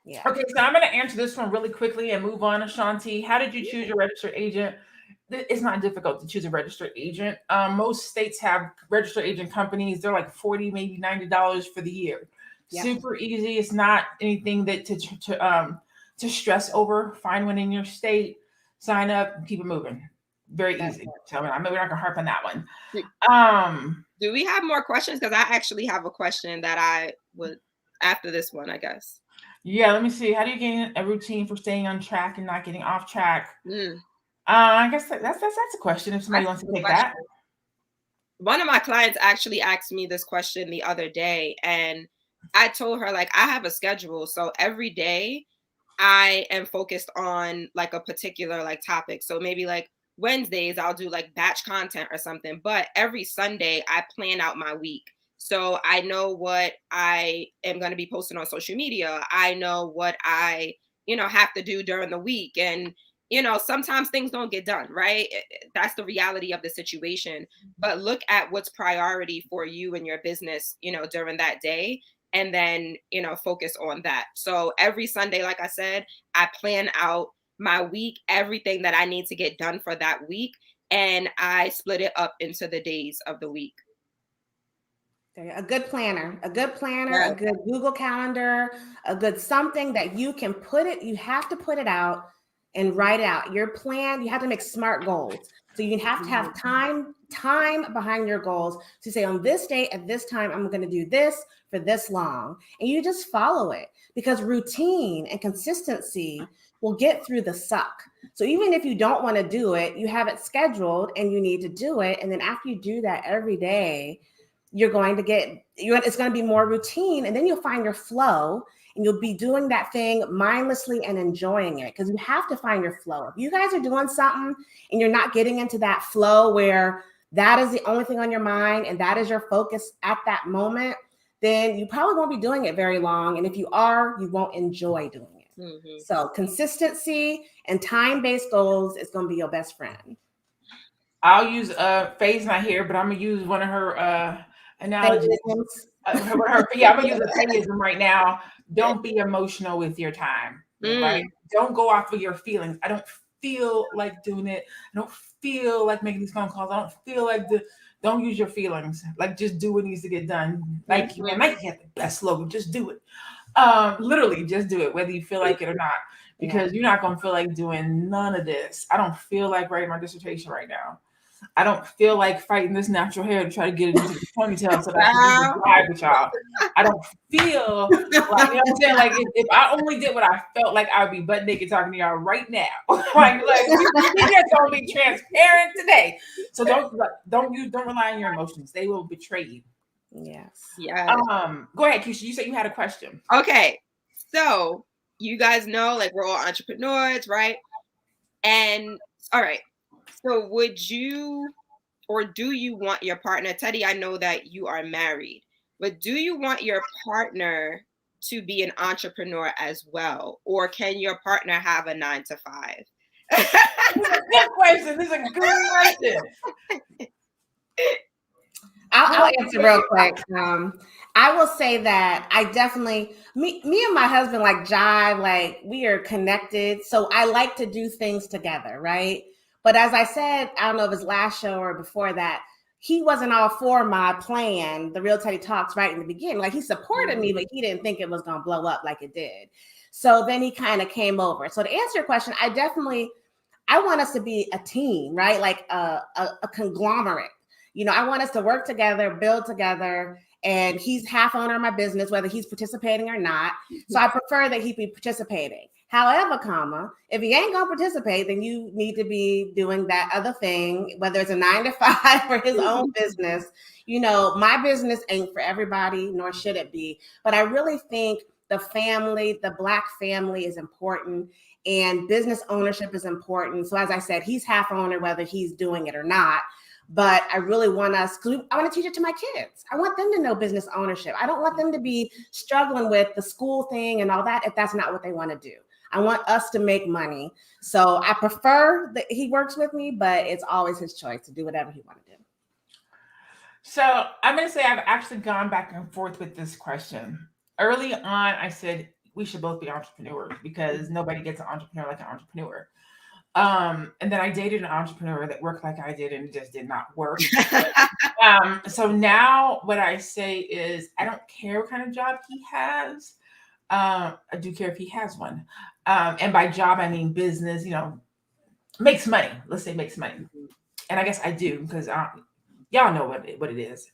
Yeah. Okay, so I'm going to answer this one really quickly and move on. Ashanti, how did you choose your registered agent? It's not difficult to choose a registered agent. Most states have registered agent companies. They're like $40, maybe $90 for the year. Yep. Super easy. It's not anything that to stress over. Find one in your state, sign up, and keep it moving. Very easy. So we're not going to harp on that one. Do we have more questions? Because I actually have a question that I would after this one, I guess. Yeah, let me see. How do you gain a routine for staying on track and not getting off track? I guess that's a question. If somebody wants to take that. One of my clients actually asked me this question the other day, and I told her, like, I have a schedule. So every day I am focused on like a particular like topic. So maybe like Wednesdays, I'll do like batch content or something. But every Sunday I plan out my week. So I know what I am going to be posting on social media. I know what I, have to do during the week. And, sometimes things don't get done, right? That's the reality of the situation. But look at what's priority for you and your business, during that day. And then, focus on that. So every Sunday, like I said, I plan out my week, everything that I need to get done for that week. And I split it up into the days of the week. A good planner, a Yes. good Google Calendar, a good something that you can you have to put it out and write out your plan. You have to make SMART goals. So you have to have time behind your goals to say on this day at this time, I'm going to do this for this long. And you just follow it, because routine and consistency will get through the suck. So even if you don't want to do it, you have it scheduled and you need to do it. And then after you do that every day, it's going to be more routine, and then you'll find your flow, and you'll be doing that thing mindlessly and enjoying it, because you have to find your flow. If you guys are doing something and you're not getting into that flow where that is the only thing on your mind and that is your focus at that moment, then you probably won't be doing it very long. And if you are, you won't enjoy doing it. Mm-hmm. So consistency and time-based goals is going to be your best friend. I'll use Faye's not here, but I'm gonna use one of her analogies. I'm gonna use a theism right now. Don't be emotional with your time, right? Don't go off of your feelings. I don't feel like doing it. I don't feel like making these phone calls. I don't feel like don't use your feelings. Like, just do what needs to get done. Like, Nike had the best slogan. Just do it. Literally, just do it, whether you feel like it or not, because you're not gonna feel like doing none of this. I don't feel like writing my dissertation right now. I don't feel like fighting this natural hair to try to get it into the ponytail so that I can do the live with y'all. I don't feel like, you know what I'm saying? Like, if I only did what I felt like, I would be butt naked talking to y'all right now. like we just don't be transparent today. So don't rely on your emotions. They will betray you. Yes. Yeah. Go ahead, Keisha. You said you had a question. Okay. So you guys know, like, we're all entrepreneurs, right? And all right. So would you, or do you want your partner, Teddy, I know that you are married, but do you want your partner to be an entrepreneur as well? Or can your partner have a 9-to-5? This is a good question. This is a good question. I'll answer real quick. I will say that I definitely, me and my husband like jive, like we are connected. So I like to do things together, right? But as I said, I don't know if it's last show or before that, he wasn't all for my plan, the Real Teddy Talks, right in the beginning. Like, he supported me, but he didn't think it was going to blow up like it did. So then he kind of came over. So to answer your question, I want us to be a team, right? Like a conglomerate. You know, I want us to work together, build together, and he's half owner of my business, whether he's participating or not. So I prefer that he be participating. However, if he ain't gonna participate, then you need to be doing that other thing, whether it's a 9-to-5 or his own business. You know, my business ain't for everybody, nor should it be. But I really think the family, the Black family, is important, and business ownership is important. So as I said, he's half owner, whether he's doing it or not. But I really want us, because I want to teach it to my kids. I want them to know business ownership. I don't want them to be struggling with the school thing and all that if that's not what they want to do. I want us to make money. So I prefer that he works with me, but it's always his choice to do whatever he wants to do. So I'm going to say I've actually gone back and forth with this question. Early on, I said we should both be entrepreneurs because nobody gets an entrepreneur like an entrepreneur. And then I dated an entrepreneur that worked like I did, and it just did not work. So now what I say is I don't care what kind of job he has. I do care if he has one. And by job, I mean business, you know, makes money. Let's say makes money. And I guess I do, because y'all know what it is.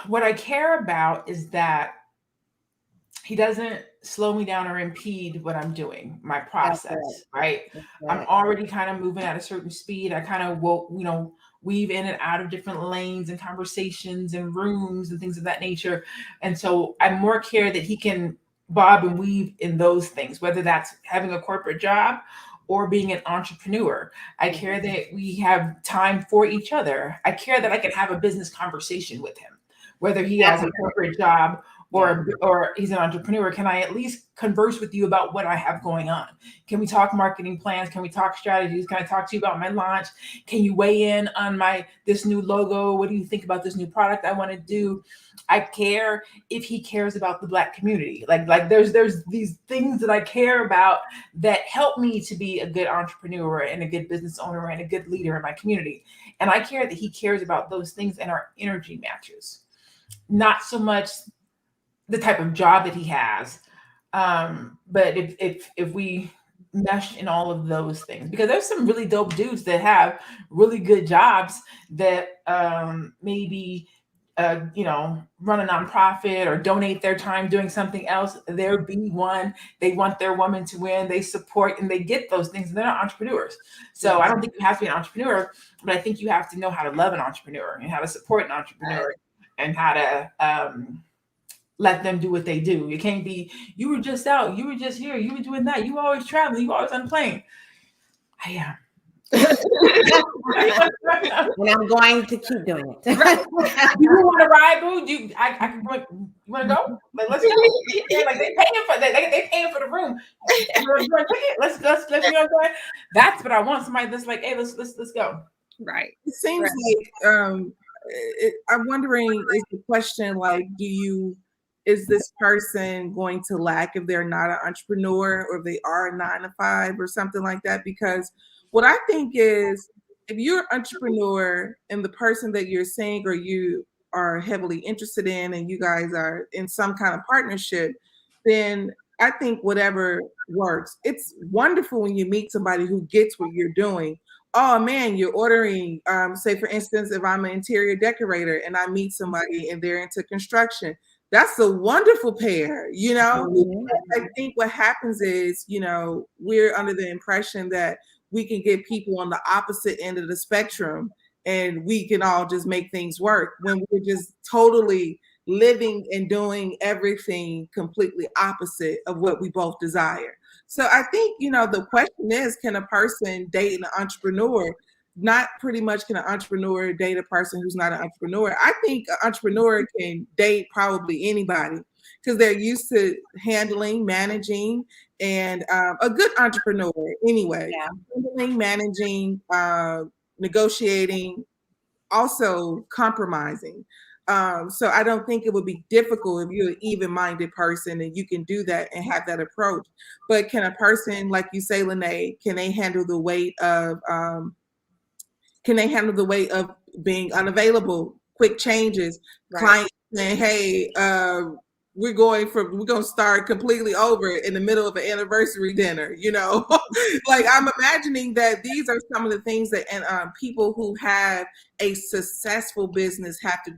What I care about is that he doesn't slow me down or impede what I'm doing, my process, right? I'm already kind of moving at a certain speed. I kind of will, you know, weave in and out of different lanes and conversations and rooms and things of that nature. And so I more care that he can bob and weave in those things, whether that's having a corporate job or being an entrepreneur. I care that we have time for each other. I care that I can have a business conversation with him, whether he has a corporate job or he's an entrepreneur, can I at least converse with you about what I have going on? Can we talk marketing plans? Can we talk strategies? Can I talk to you about my launch? Can you weigh in on this new logo? What do you think about this new product I want to do? I care if he cares about the Black community. Like there's these things that I care about that help me to be a good entrepreneur and a good business owner and a good leader in my community. And I care that he cares about those things and our energy matches, not so much the type of job that he has. But if we mesh in all of those things, because there's some really dope dudes that have really good jobs that maybe run a nonprofit or donate their time doing something else. They're B1. They want their woman to win. They support and they get those things. And they're not entrepreneurs. So I don't think you have to be an entrepreneur, but I think you have to know how to love an entrepreneur and how to support an entrepreneur and how to let them do what they do. You can't be, you were just out, you were just here, you were doing that, you were always traveling, you were always on a plane. I am. And I'm going to keep doing it. Do you want to ride, boo? I can. You want to go? Like, let's go. Like they paying for the room. Let's go. That's what I want. Somebody that's like, hey, let's go. Right. It seems like I'm wondering, is the question like, is this person going to lack if they're not an entrepreneur or if they are a 9 to 5 or something like that? Because what I think is, if you're an entrepreneur and the person that you're seeing or you are heavily interested in and you guys are in some kind of partnership, then I think whatever works. It's wonderful when you meet somebody who gets what you're doing. Oh man, you're ordering, say for instance, if I'm an interior decorator and I meet somebody and they're into construction, that's a wonderful pair, I think what happens is, we're under the impression that we can get people on the opposite end of the spectrum and we can all just make things work when we're just totally living and doing everything completely opposite of what we both desire. So I think, the question is, can a person date an entrepreneur? Not pretty much can an entrepreneur date a person who's not an entrepreneur. I think an entrepreneur can date probably anybody because they're used to handling, managing, and a good entrepreneur anyway. Yeah. Handling, managing, negotiating, also compromising. So I don't think it would be difficult if you're an even-minded person and you can do that and have that approach. But can a person, like you say, Lene, can they handle the weight of being unavailable, quick changes, clients saying, hey, we're going to start completely over in the middle of an anniversary dinner, like I'm imagining that these are some of the things that people who have a successful business have to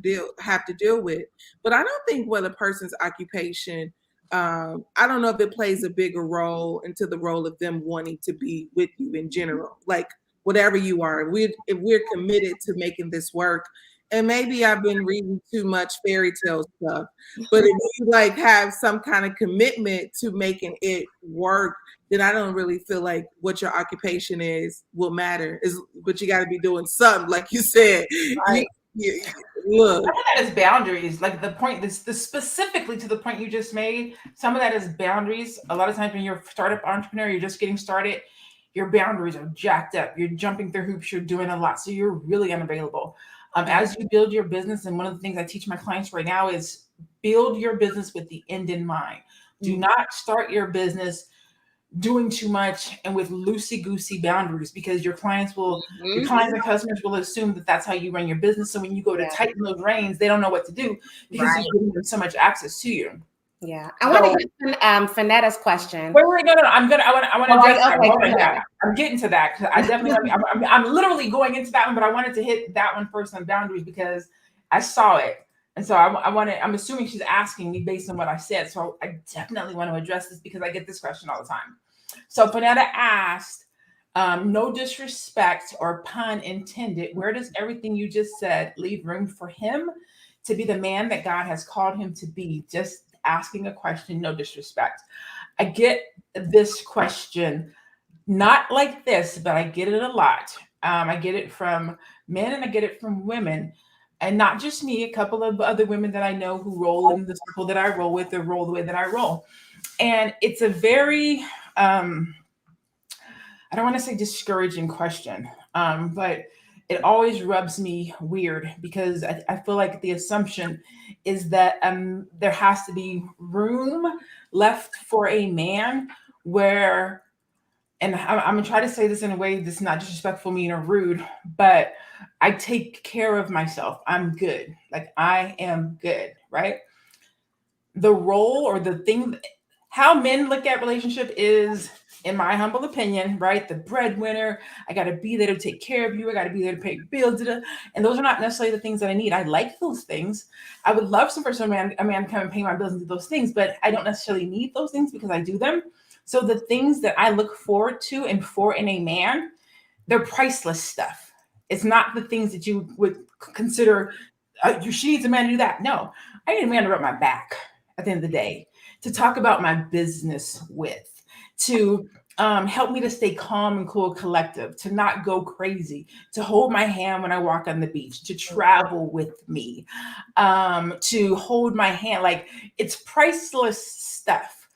deal with. But I don't think what a person's occupation, I don't know if it plays a bigger role into the role of them wanting to be with you in general. Like whatever you are, if we're committed to making this work. And maybe I've been reading too much fairy tale stuff, but if you have some kind of commitment to making it work, then I don't really feel like what your occupation will matter. But you got to be doing something, like you said. Right. Look, some of that is boundaries. Like the point, this specifically to the point you just made. Some of that is boundaries. A lot of times when you're a startup entrepreneur, you're just getting started. Your boundaries are jacked up. You're jumping through hoops. You're doing a lot, so you're really unavailable. As you build your business, and one of the things I teach my clients right now is build your business with the end in mind. Do not start your business doing too much and with loosey-goosey boundaries, because your clients and customers will assume that that's how you run your business. So when you go to tighten those reins, they don't know what to do because you're giving them so much access to you. Yeah, I want to get Fanetta's question. Wait, no. I want to address that. I'm getting to that because I definitely. I'm literally going into that one, but I wanted to hit that one first on boundaries because I saw it, and so I'm assuming she's asking me based on what I said. So I definitely want to address this because I get this question all the time. So Fanetta asked, no disrespect or pun intended, where does everything you just said leave room for him to be the man that God has called him to be? Just asking a question, no disrespect. I get this question, not like this, but I get it a lot. I get it from men and I get it from women. And not just me, a couple of other women that I know who roll in the circle that I roll with or roll the way that I roll. And it's a very, I don't want to say discouraging question, but it always rubs me weird because I feel like the assumption is that there has to be room left for a man where, and I'm gonna try to say this in a way that's not disrespectful, mean, or rude, but I take care of myself. I'm good. Like I am good, right? The role or the thing, how men look at relationship is, in my humble opinion, right? The breadwinner. I got to be there to take care of you. I got to be there to pay bills. And those are not necessarily the things that I need. I like those things. I would love some for some man, a man to come and pay my bills and do those things, but I don't necessarily need those things because I do them. So the things that I look forward to and for in a man, they're priceless stuff. It's not the things that you would consider, she needs a man to do that. No, I need a man to rub my back at the end of the day, to talk about my business with, to help me to stay calm and cool, collective, to not go crazy, to hold my hand when I walk on the beach, to travel with me, to hold my hand. Like it's priceless stuff.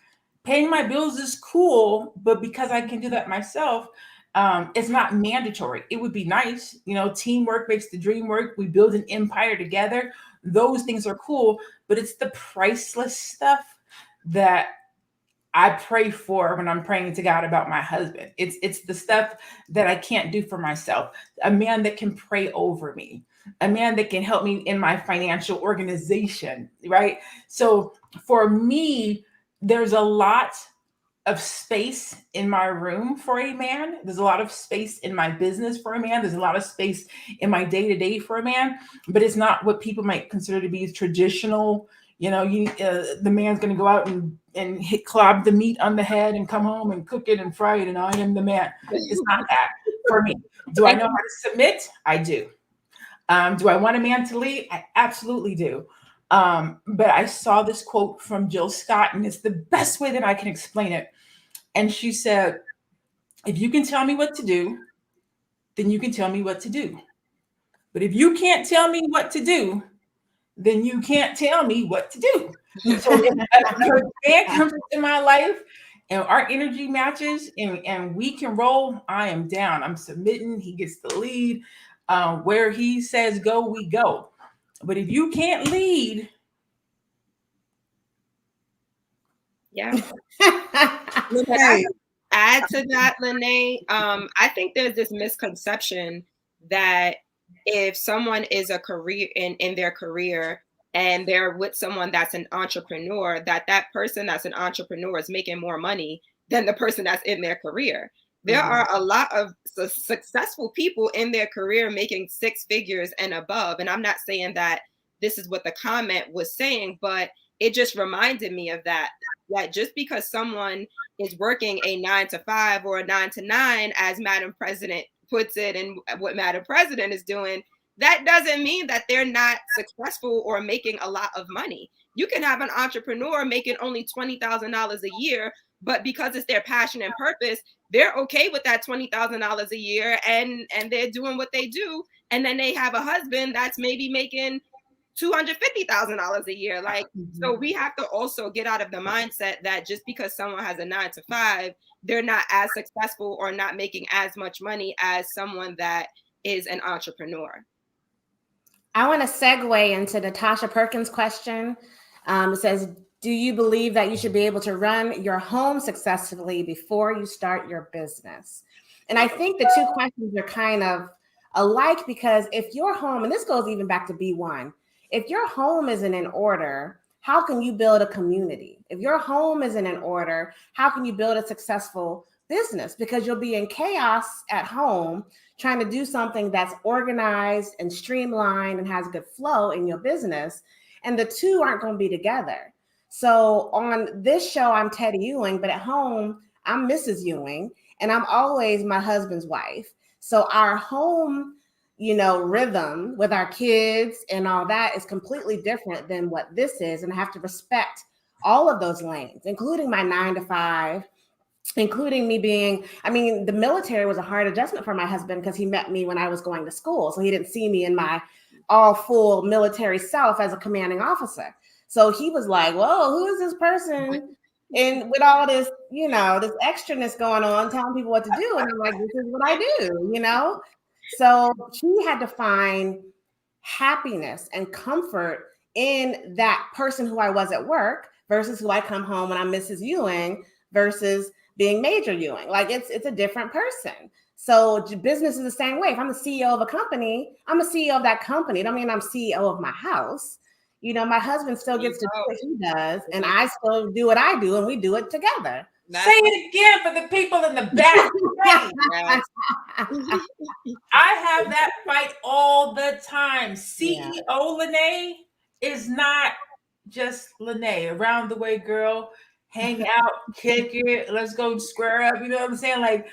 Paying my bills is cool, but because I can do that myself, it's not mandatory. It would be nice, teamwork makes the dream work. We build an empire together. Those things are cool, but it's the priceless stuff that I pray for when I'm praying to God about my husband. It's the stuff that I can't do for myself. A man that can pray over me, a man that can help me in my financial organization, right? So for me, there's a lot of space in my room for a man. There's a lot of space in my business for a man. There's a lot of space in my day-to-day for a man, but it's not what people might consider to be traditional. The man's going to go out and hit clob the meat on the head and come home and cook it and fry it, and I am the man. It's not that for me. Do I know how to submit? I do. Do I want a man to lead? I absolutely do. But I saw this quote from Jill Scott, and it's the best way that I can explain it. And she said, if you can tell me what to do, then you can tell me what to do. But if you can't tell me what to do, then you can't tell me what to do. So if a man comes into my life and our energy matches and we can roll, I am down. I'm submitting. He gets the lead. Where he says go, we go. But if you can't lead, yeah. Add to that, Lene. I think there's this misconception that if someone is a career in their career and they're with someone that's an entrepreneur, that person that's an entrepreneur is making more money than the person that's in their career. There are a lot of successful people in their career making six figures and above. And I'm not saying that this is what the comment was saying, but it just reminded me of that just because someone is working a 9-to-5 or a 9-to-9, as Madam President puts it, and what Madam President is doing, that doesn't mean that they're not successful or making a lot of money. You can have an entrepreneur making only $20,000 a year, but because it's their passion and purpose, they're okay with that $20,000 a year, and they're doing what they do. And then they have a husband that's maybe making $250,000 a year. So we have to also get out of the mindset that just because someone has a 9-to-5, they're not as successful or not making as much money as someone that is an entrepreneur. I want to segue into Natasha Perkins' question. It says, do you believe that you should be able to run your home successfully before you start your business? And I think the two questions are kind of alike, because if your home, and this goes even back to B1, if your home isn't in order, how can you build a community? If your home isn't in order, how can you build a successful business? Because you'll be in chaos at home trying to do something that's organized and streamlined and has good flow in your business, and the two aren't going to be together. So on this show, I'm Teddy Ewing, but at home, I'm Mrs. Ewing, and I'm always my husband's wife. So our home rhythm with our kids and all that is completely different than what this is. And I have to respect all of those lanes, including my 9-to-5, including me being, the military was a hard adjustment for my husband because he met me when I was going to school. So he didn't see me in my all full military self as a commanding officer. So he was like, whoa, who is this person? And with all this, this extraness going on, telling people what to do. And I'm like, this is what I do. So he had to find happiness and comfort in that person who I was at work versus who I come home when I'm Mrs. Ewing versus being Major Ewing. Like it's a different person. So business is the same way. If I'm the CEO of a company, I'm a CEO of that company. It don't mean I'm CEO of my house. My husband still gets to do what he does, and I still do what I do, and we do it together. Say it again for the people in the back. I have that fight all the time. CEO Lene is not just Lene, around the way girl, hang out, kick it, let's go square up. You know what I'm saying? Like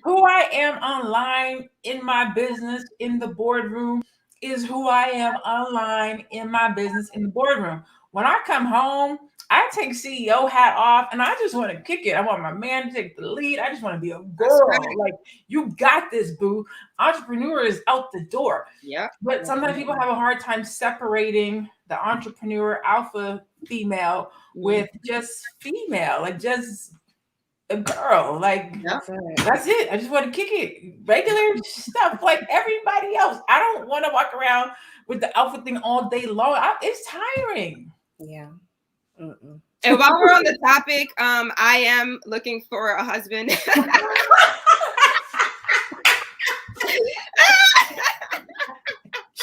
who I am online in my business in the boardroom is who I am online in my business in the boardroom. When I come home, I take CEO hat off and I just want to kick it. I want my man to take the lead. I just want to be a girl. Right. Like, you got this, boo. Entrepreneur is out the door. Yeah. But sometimes people have a hard time separating the entrepreneur alpha female with just female, like just a girl. Like, that's it. I just want to kick it. Regular stuff like everybody else. I don't want to walk around with the alpha thing all day long. It's tiring. Yeah. Mm-mm. And while we're on the topic, I am looking for a husband.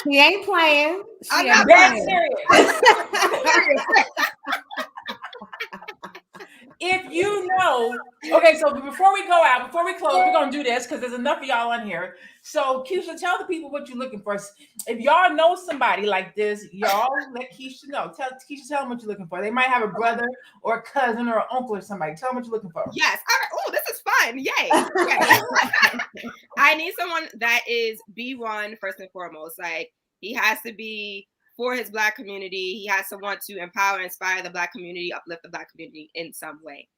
She ain't playing. I'm not that serious. If you know, okay, so before we go out, before we close, we're going to do this because there's enough of y'all on here. So, Keisha, tell the people what you're looking for. If y'all know somebody like this, y'all let Keisha know. Keisha, tell them what you're looking for. They might have a brother or a cousin or an uncle or somebody. Tell them what you're looking for. Yes. All right. Oh, this is fun. Yay. I need someone that is B1 first and foremost. Like, he has to be for his Black community. He has to want to empower, inspire the Black community, uplift the Black community in some way.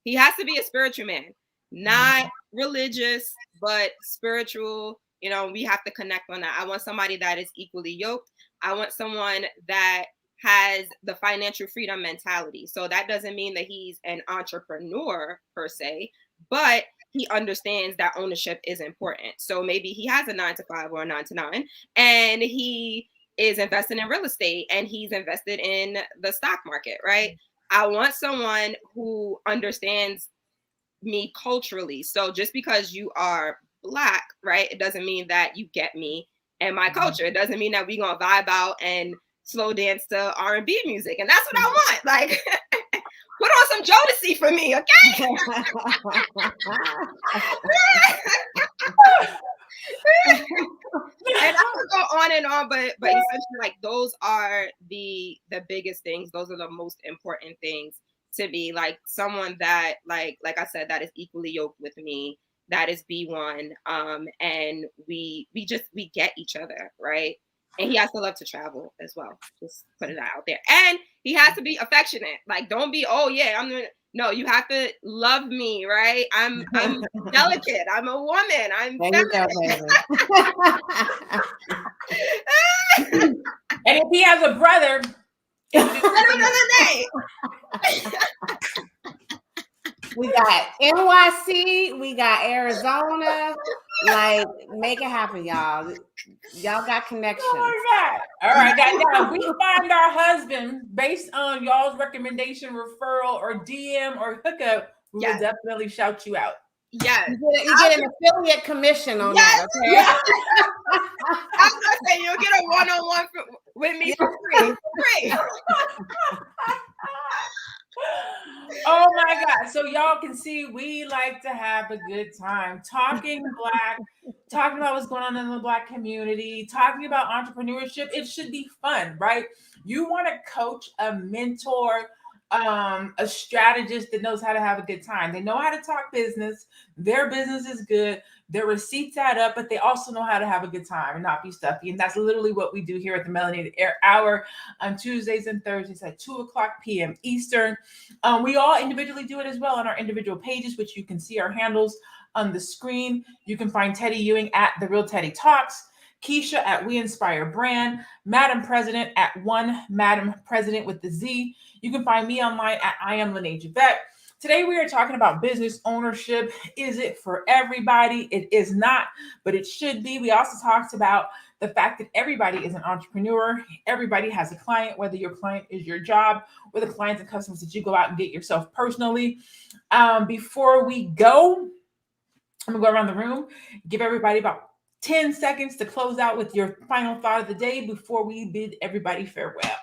He has to be a spiritual man, not religious, but spiritual. We have to connect on that. I want somebody that is equally yoked. I want someone that has the financial freedom mentality. So that doesn't mean that he's an entrepreneur per se, but he understands that ownership is important. So maybe he has a 9-to-5 or a 9-to-9, and he is invested in real estate and he's invested in the stock market, right? I want someone who understands me culturally. So just because you are Black, right, it doesn't mean that you get me and my culture. It doesn't mean that we're going to vibe out and slow dance to R&B music. And that's what I want. Like, put on some Jodeci for me, okay? And I could go on and on, but essentially, like, those are the biggest things. Those are the most important things to me. Like, someone that, like I said, that is equally yoked with me, that is B1, and we get each other, right? And he has to love to travel as well. Just putting that out there. And he has to be affectionate. Like, don't be, oh yeah, no, you have to love me, right? I'm delicate. I'm a woman. I'm feminine. And if he has a brother, another day. We got NYC, we got Arizona. Like, make it happen, y'all. Y'all got connections. Oh my God. All right, now, if we find our husband based on y'all's recommendation, referral, or DM or hookup, we will definitely shout you out. Yes. You get an affiliate commission on that, okay? Yes. I was going to say, you'll get a one-on-one with me for free. Oh my God. So y'all can see we like to have a good time talking Black, talking about what's going on in the Black community, talking about entrepreneurship. It should be fun, right? You want to coach, a mentor, a strategist that knows how to have a good time. They know how to talk business. Their business is good. Their receipts add up, but they also know how to have a good time and not be stuffy. And that's literally what we do here at the Melanated Hour on Tuesdays and Thursdays at 2:00 p.m. Eastern. We all individually do it as well on our individual pages, which you can see our handles on the screen. You can find Teddy Ewing at The Real Teddy Talks. Keisha at We Inspire Brand, Madam President at One Madam President with the Z. You can find me online at I am Lene Javette. Today we are talking about business ownership. Is it for everybody? It is not, but it should be. We also talked about the fact that everybody is an entrepreneur. Everybody has a client, whether your client is your job or the clients and customers that you go out and get yourself personally. Before we go, I'm gonna go around the room, give everybody about 10 seconds to close out with your final thought of the day before we bid everybody farewell.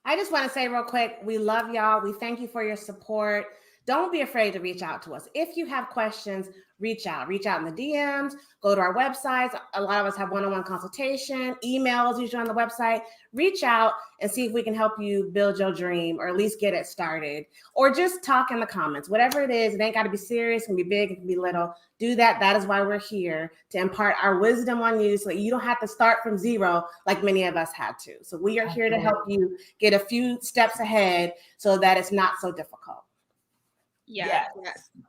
I just want to say real quick, we love y'all. We thank you for your support. Don't be afraid to reach out to us. If you have questions, reach out in the DMs, go to our websites. A lot of us have one-on-one consultation, emails usually on the website. Reach out and see if we can help you build your dream or at least get it started, or just talk in the comments. Whatever it is, it ain't got to be serious, it can be big, it can be little. Do that. That is why we're here, to impart our wisdom on you so that you don't have to start from zero like many of us had to. So we are here to help you get a few steps ahead so that it's not so difficult. Yes.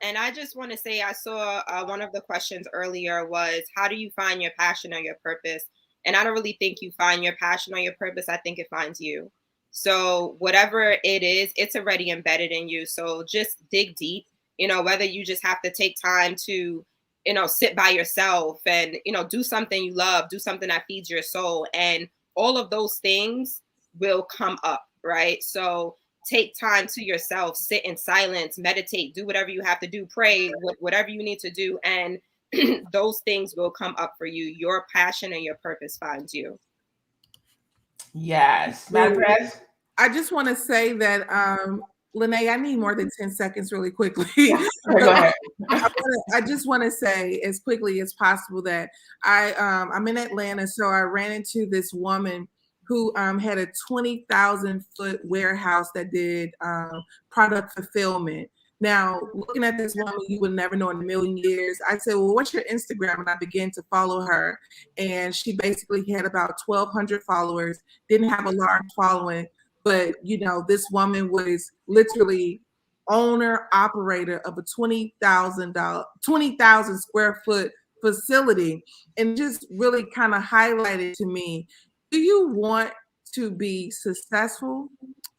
And I just want to say, I saw one of the questions earlier was, how do you find your passion or your purpose? And I don't really think you find your passion or your purpose. I think it finds you. So whatever it is, it's already embedded in you. So just dig deep, whether you just have to take time to, sit by yourself and, do something you love, do something that feeds your soul. And all of those things will come up, right? So take time to yourself, sit in silence, meditate, do whatever you have to do, pray, whatever you need to do. And those things will come up for you. Your passion and your purpose finds you. Yes. Madam Press? I just want to say that, Lene, I need more than 10 seconds really quickly. Go ahead. I just want to say as quickly as possible that I'm in Atlanta, so I ran into this woman who had a 20,000 foot warehouse that did product fulfillment. Now, looking at this woman, you would never know in a million years. I said, well, what's your Instagram? And I began to follow her. And she basically had about 1,200 followers, didn't have a large following. But, this woman was literally owner, operator of a 20,000 square foot facility. And just really kind of highlighted to me, do you want to be successful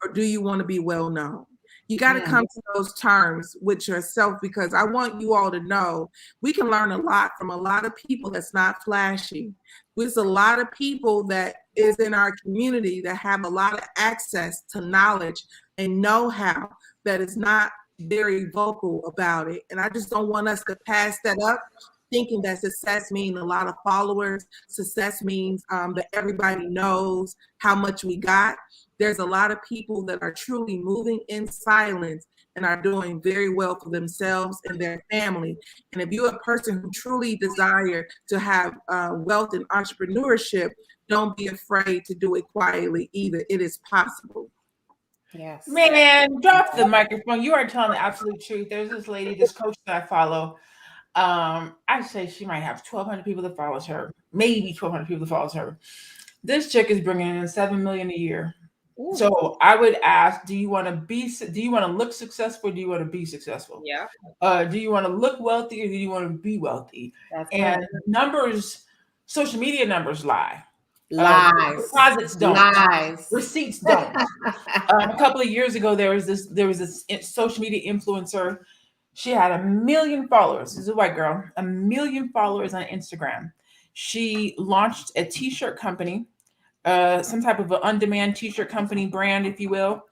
or do you want to be well known? You got to come to those terms with yourself, because I want you all to know we can learn a lot from a lot of people that's not flashy. There's a lot of people that is in our community that have a lot of access to knowledge and know-how that is not very vocal about it. And I just don't want us to pass that up, thinking that success means a lot of followers. Success means that everybody knows how much we got. There's a lot of people that are truly moving in silence and are doing very well for themselves and their family. And if you're a person who truly desire to have wealth and entrepreneurship, don't be afraid to do it quietly either. It is possible. Yes. Man, drop the microphone. You are telling the absolute truth. There's this lady, this coach that I follow. I say she might have 1,200 people that follows her, maybe 1,200 people that follows her. This chick is bringing in $7 million a year. Ooh. So I would ask, do you want to look successful? Or do you want to be successful? Yeah. Do you want to look wealthy or do you want to be wealthy? That's and right. Numbers, social media numbers lie. Lies. Deposits don't. Lies. Receipts don't. A couple of years ago, there was this social media influencer. She had 1 million followers. This is a white girl. 1 million followers on Instagram. She launched a t-shirt company, some type of an on-demand t-shirt company brand, if you will.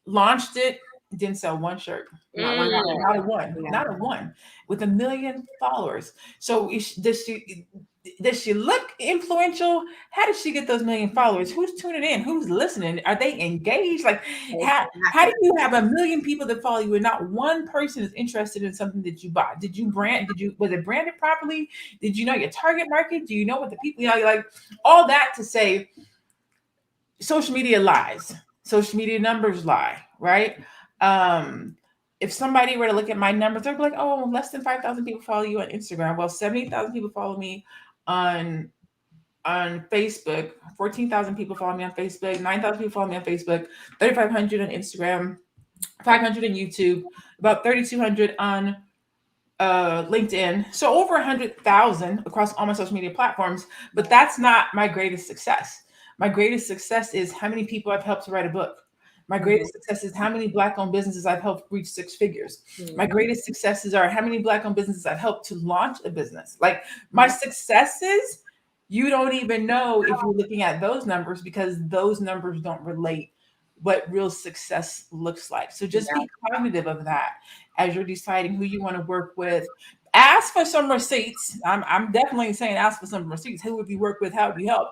Launched it, didn't sell one shirt. Not a one. With 1 million followers. So does she look influential? How did she get those 1 million followers? Who's tuning in? Who's listening? Are they engaged? Like, how do you have 1 million people that follow you and not one person is interested in something that you bought? Was it branded properly? Did you know your target market? Do you know what the people, like all that to say social media lies. Social media numbers lie, right? If somebody were to look at my numbers, they'd be like, oh, less than 5,000 people follow you on Instagram. Well, 70,000 people follow me on Facebook, 14,000 people follow me on Facebook, 9,000 people follow me on Facebook, 3,500 on Instagram, 500 on YouTube, about 3,200 on LinkedIn. So over 100,000 across all my social media platforms, but that's not my greatest success. My greatest success is how many people I've helped to write a book. My greatest success is how many Black-owned businesses I've helped reach 6 figures. My greatest successes are how many Black-owned businesses I've helped to launch a business. Like my successes, you don't even know if you're looking at those numbers because those numbers don't relate what real success looks like. So just be cognitive of that as you're deciding who you want to work with. Ask for some receipts. I'm definitely saying ask for some receipts. Who would you work with? How would you help?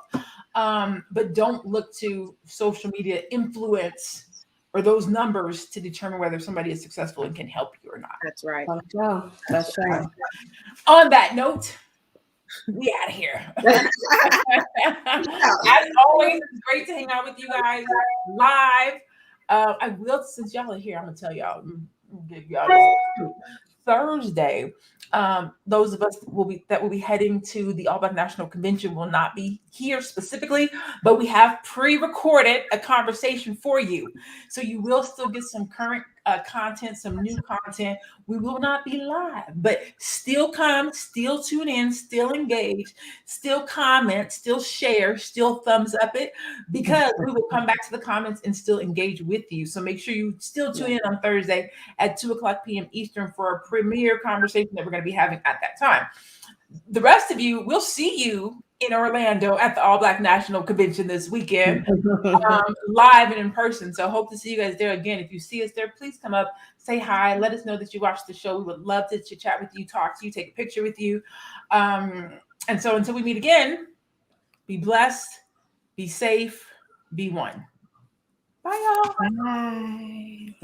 But don't look to social media influence or those numbers to determine whether somebody is successful and can help you or not. That's right. That's right. On that note, we out of here. As always, it's great to hang out with you guys live. I will, since y'all are here, I'm gonna tell y'all, give y'all this. Thursday, those of us will be heading to the All Black National Convention will not be here specifically, but we have pre-recorded a conversation for you, so you will still get some current content, some new content. We will not be live, but still come, still tune in, still engage, still comment, still share, still thumbs up it, because we will come back to the comments and still engage with you. So make sure you still tune in on Thursday at 2:00 p.m. Eastern for a premiere conversation that we're going to be having at that time. The rest of you, we'll see you in Orlando at the All Black National Convention this weekend, live and in person. So hope to see you guys there again. If you see us there, please come up, say hi, let us know that you watched the show. We would love to chit chat with you, talk to you, take a picture with you. And so until we meet again, be blessed, be safe, be one. Bye, y'all. Bye.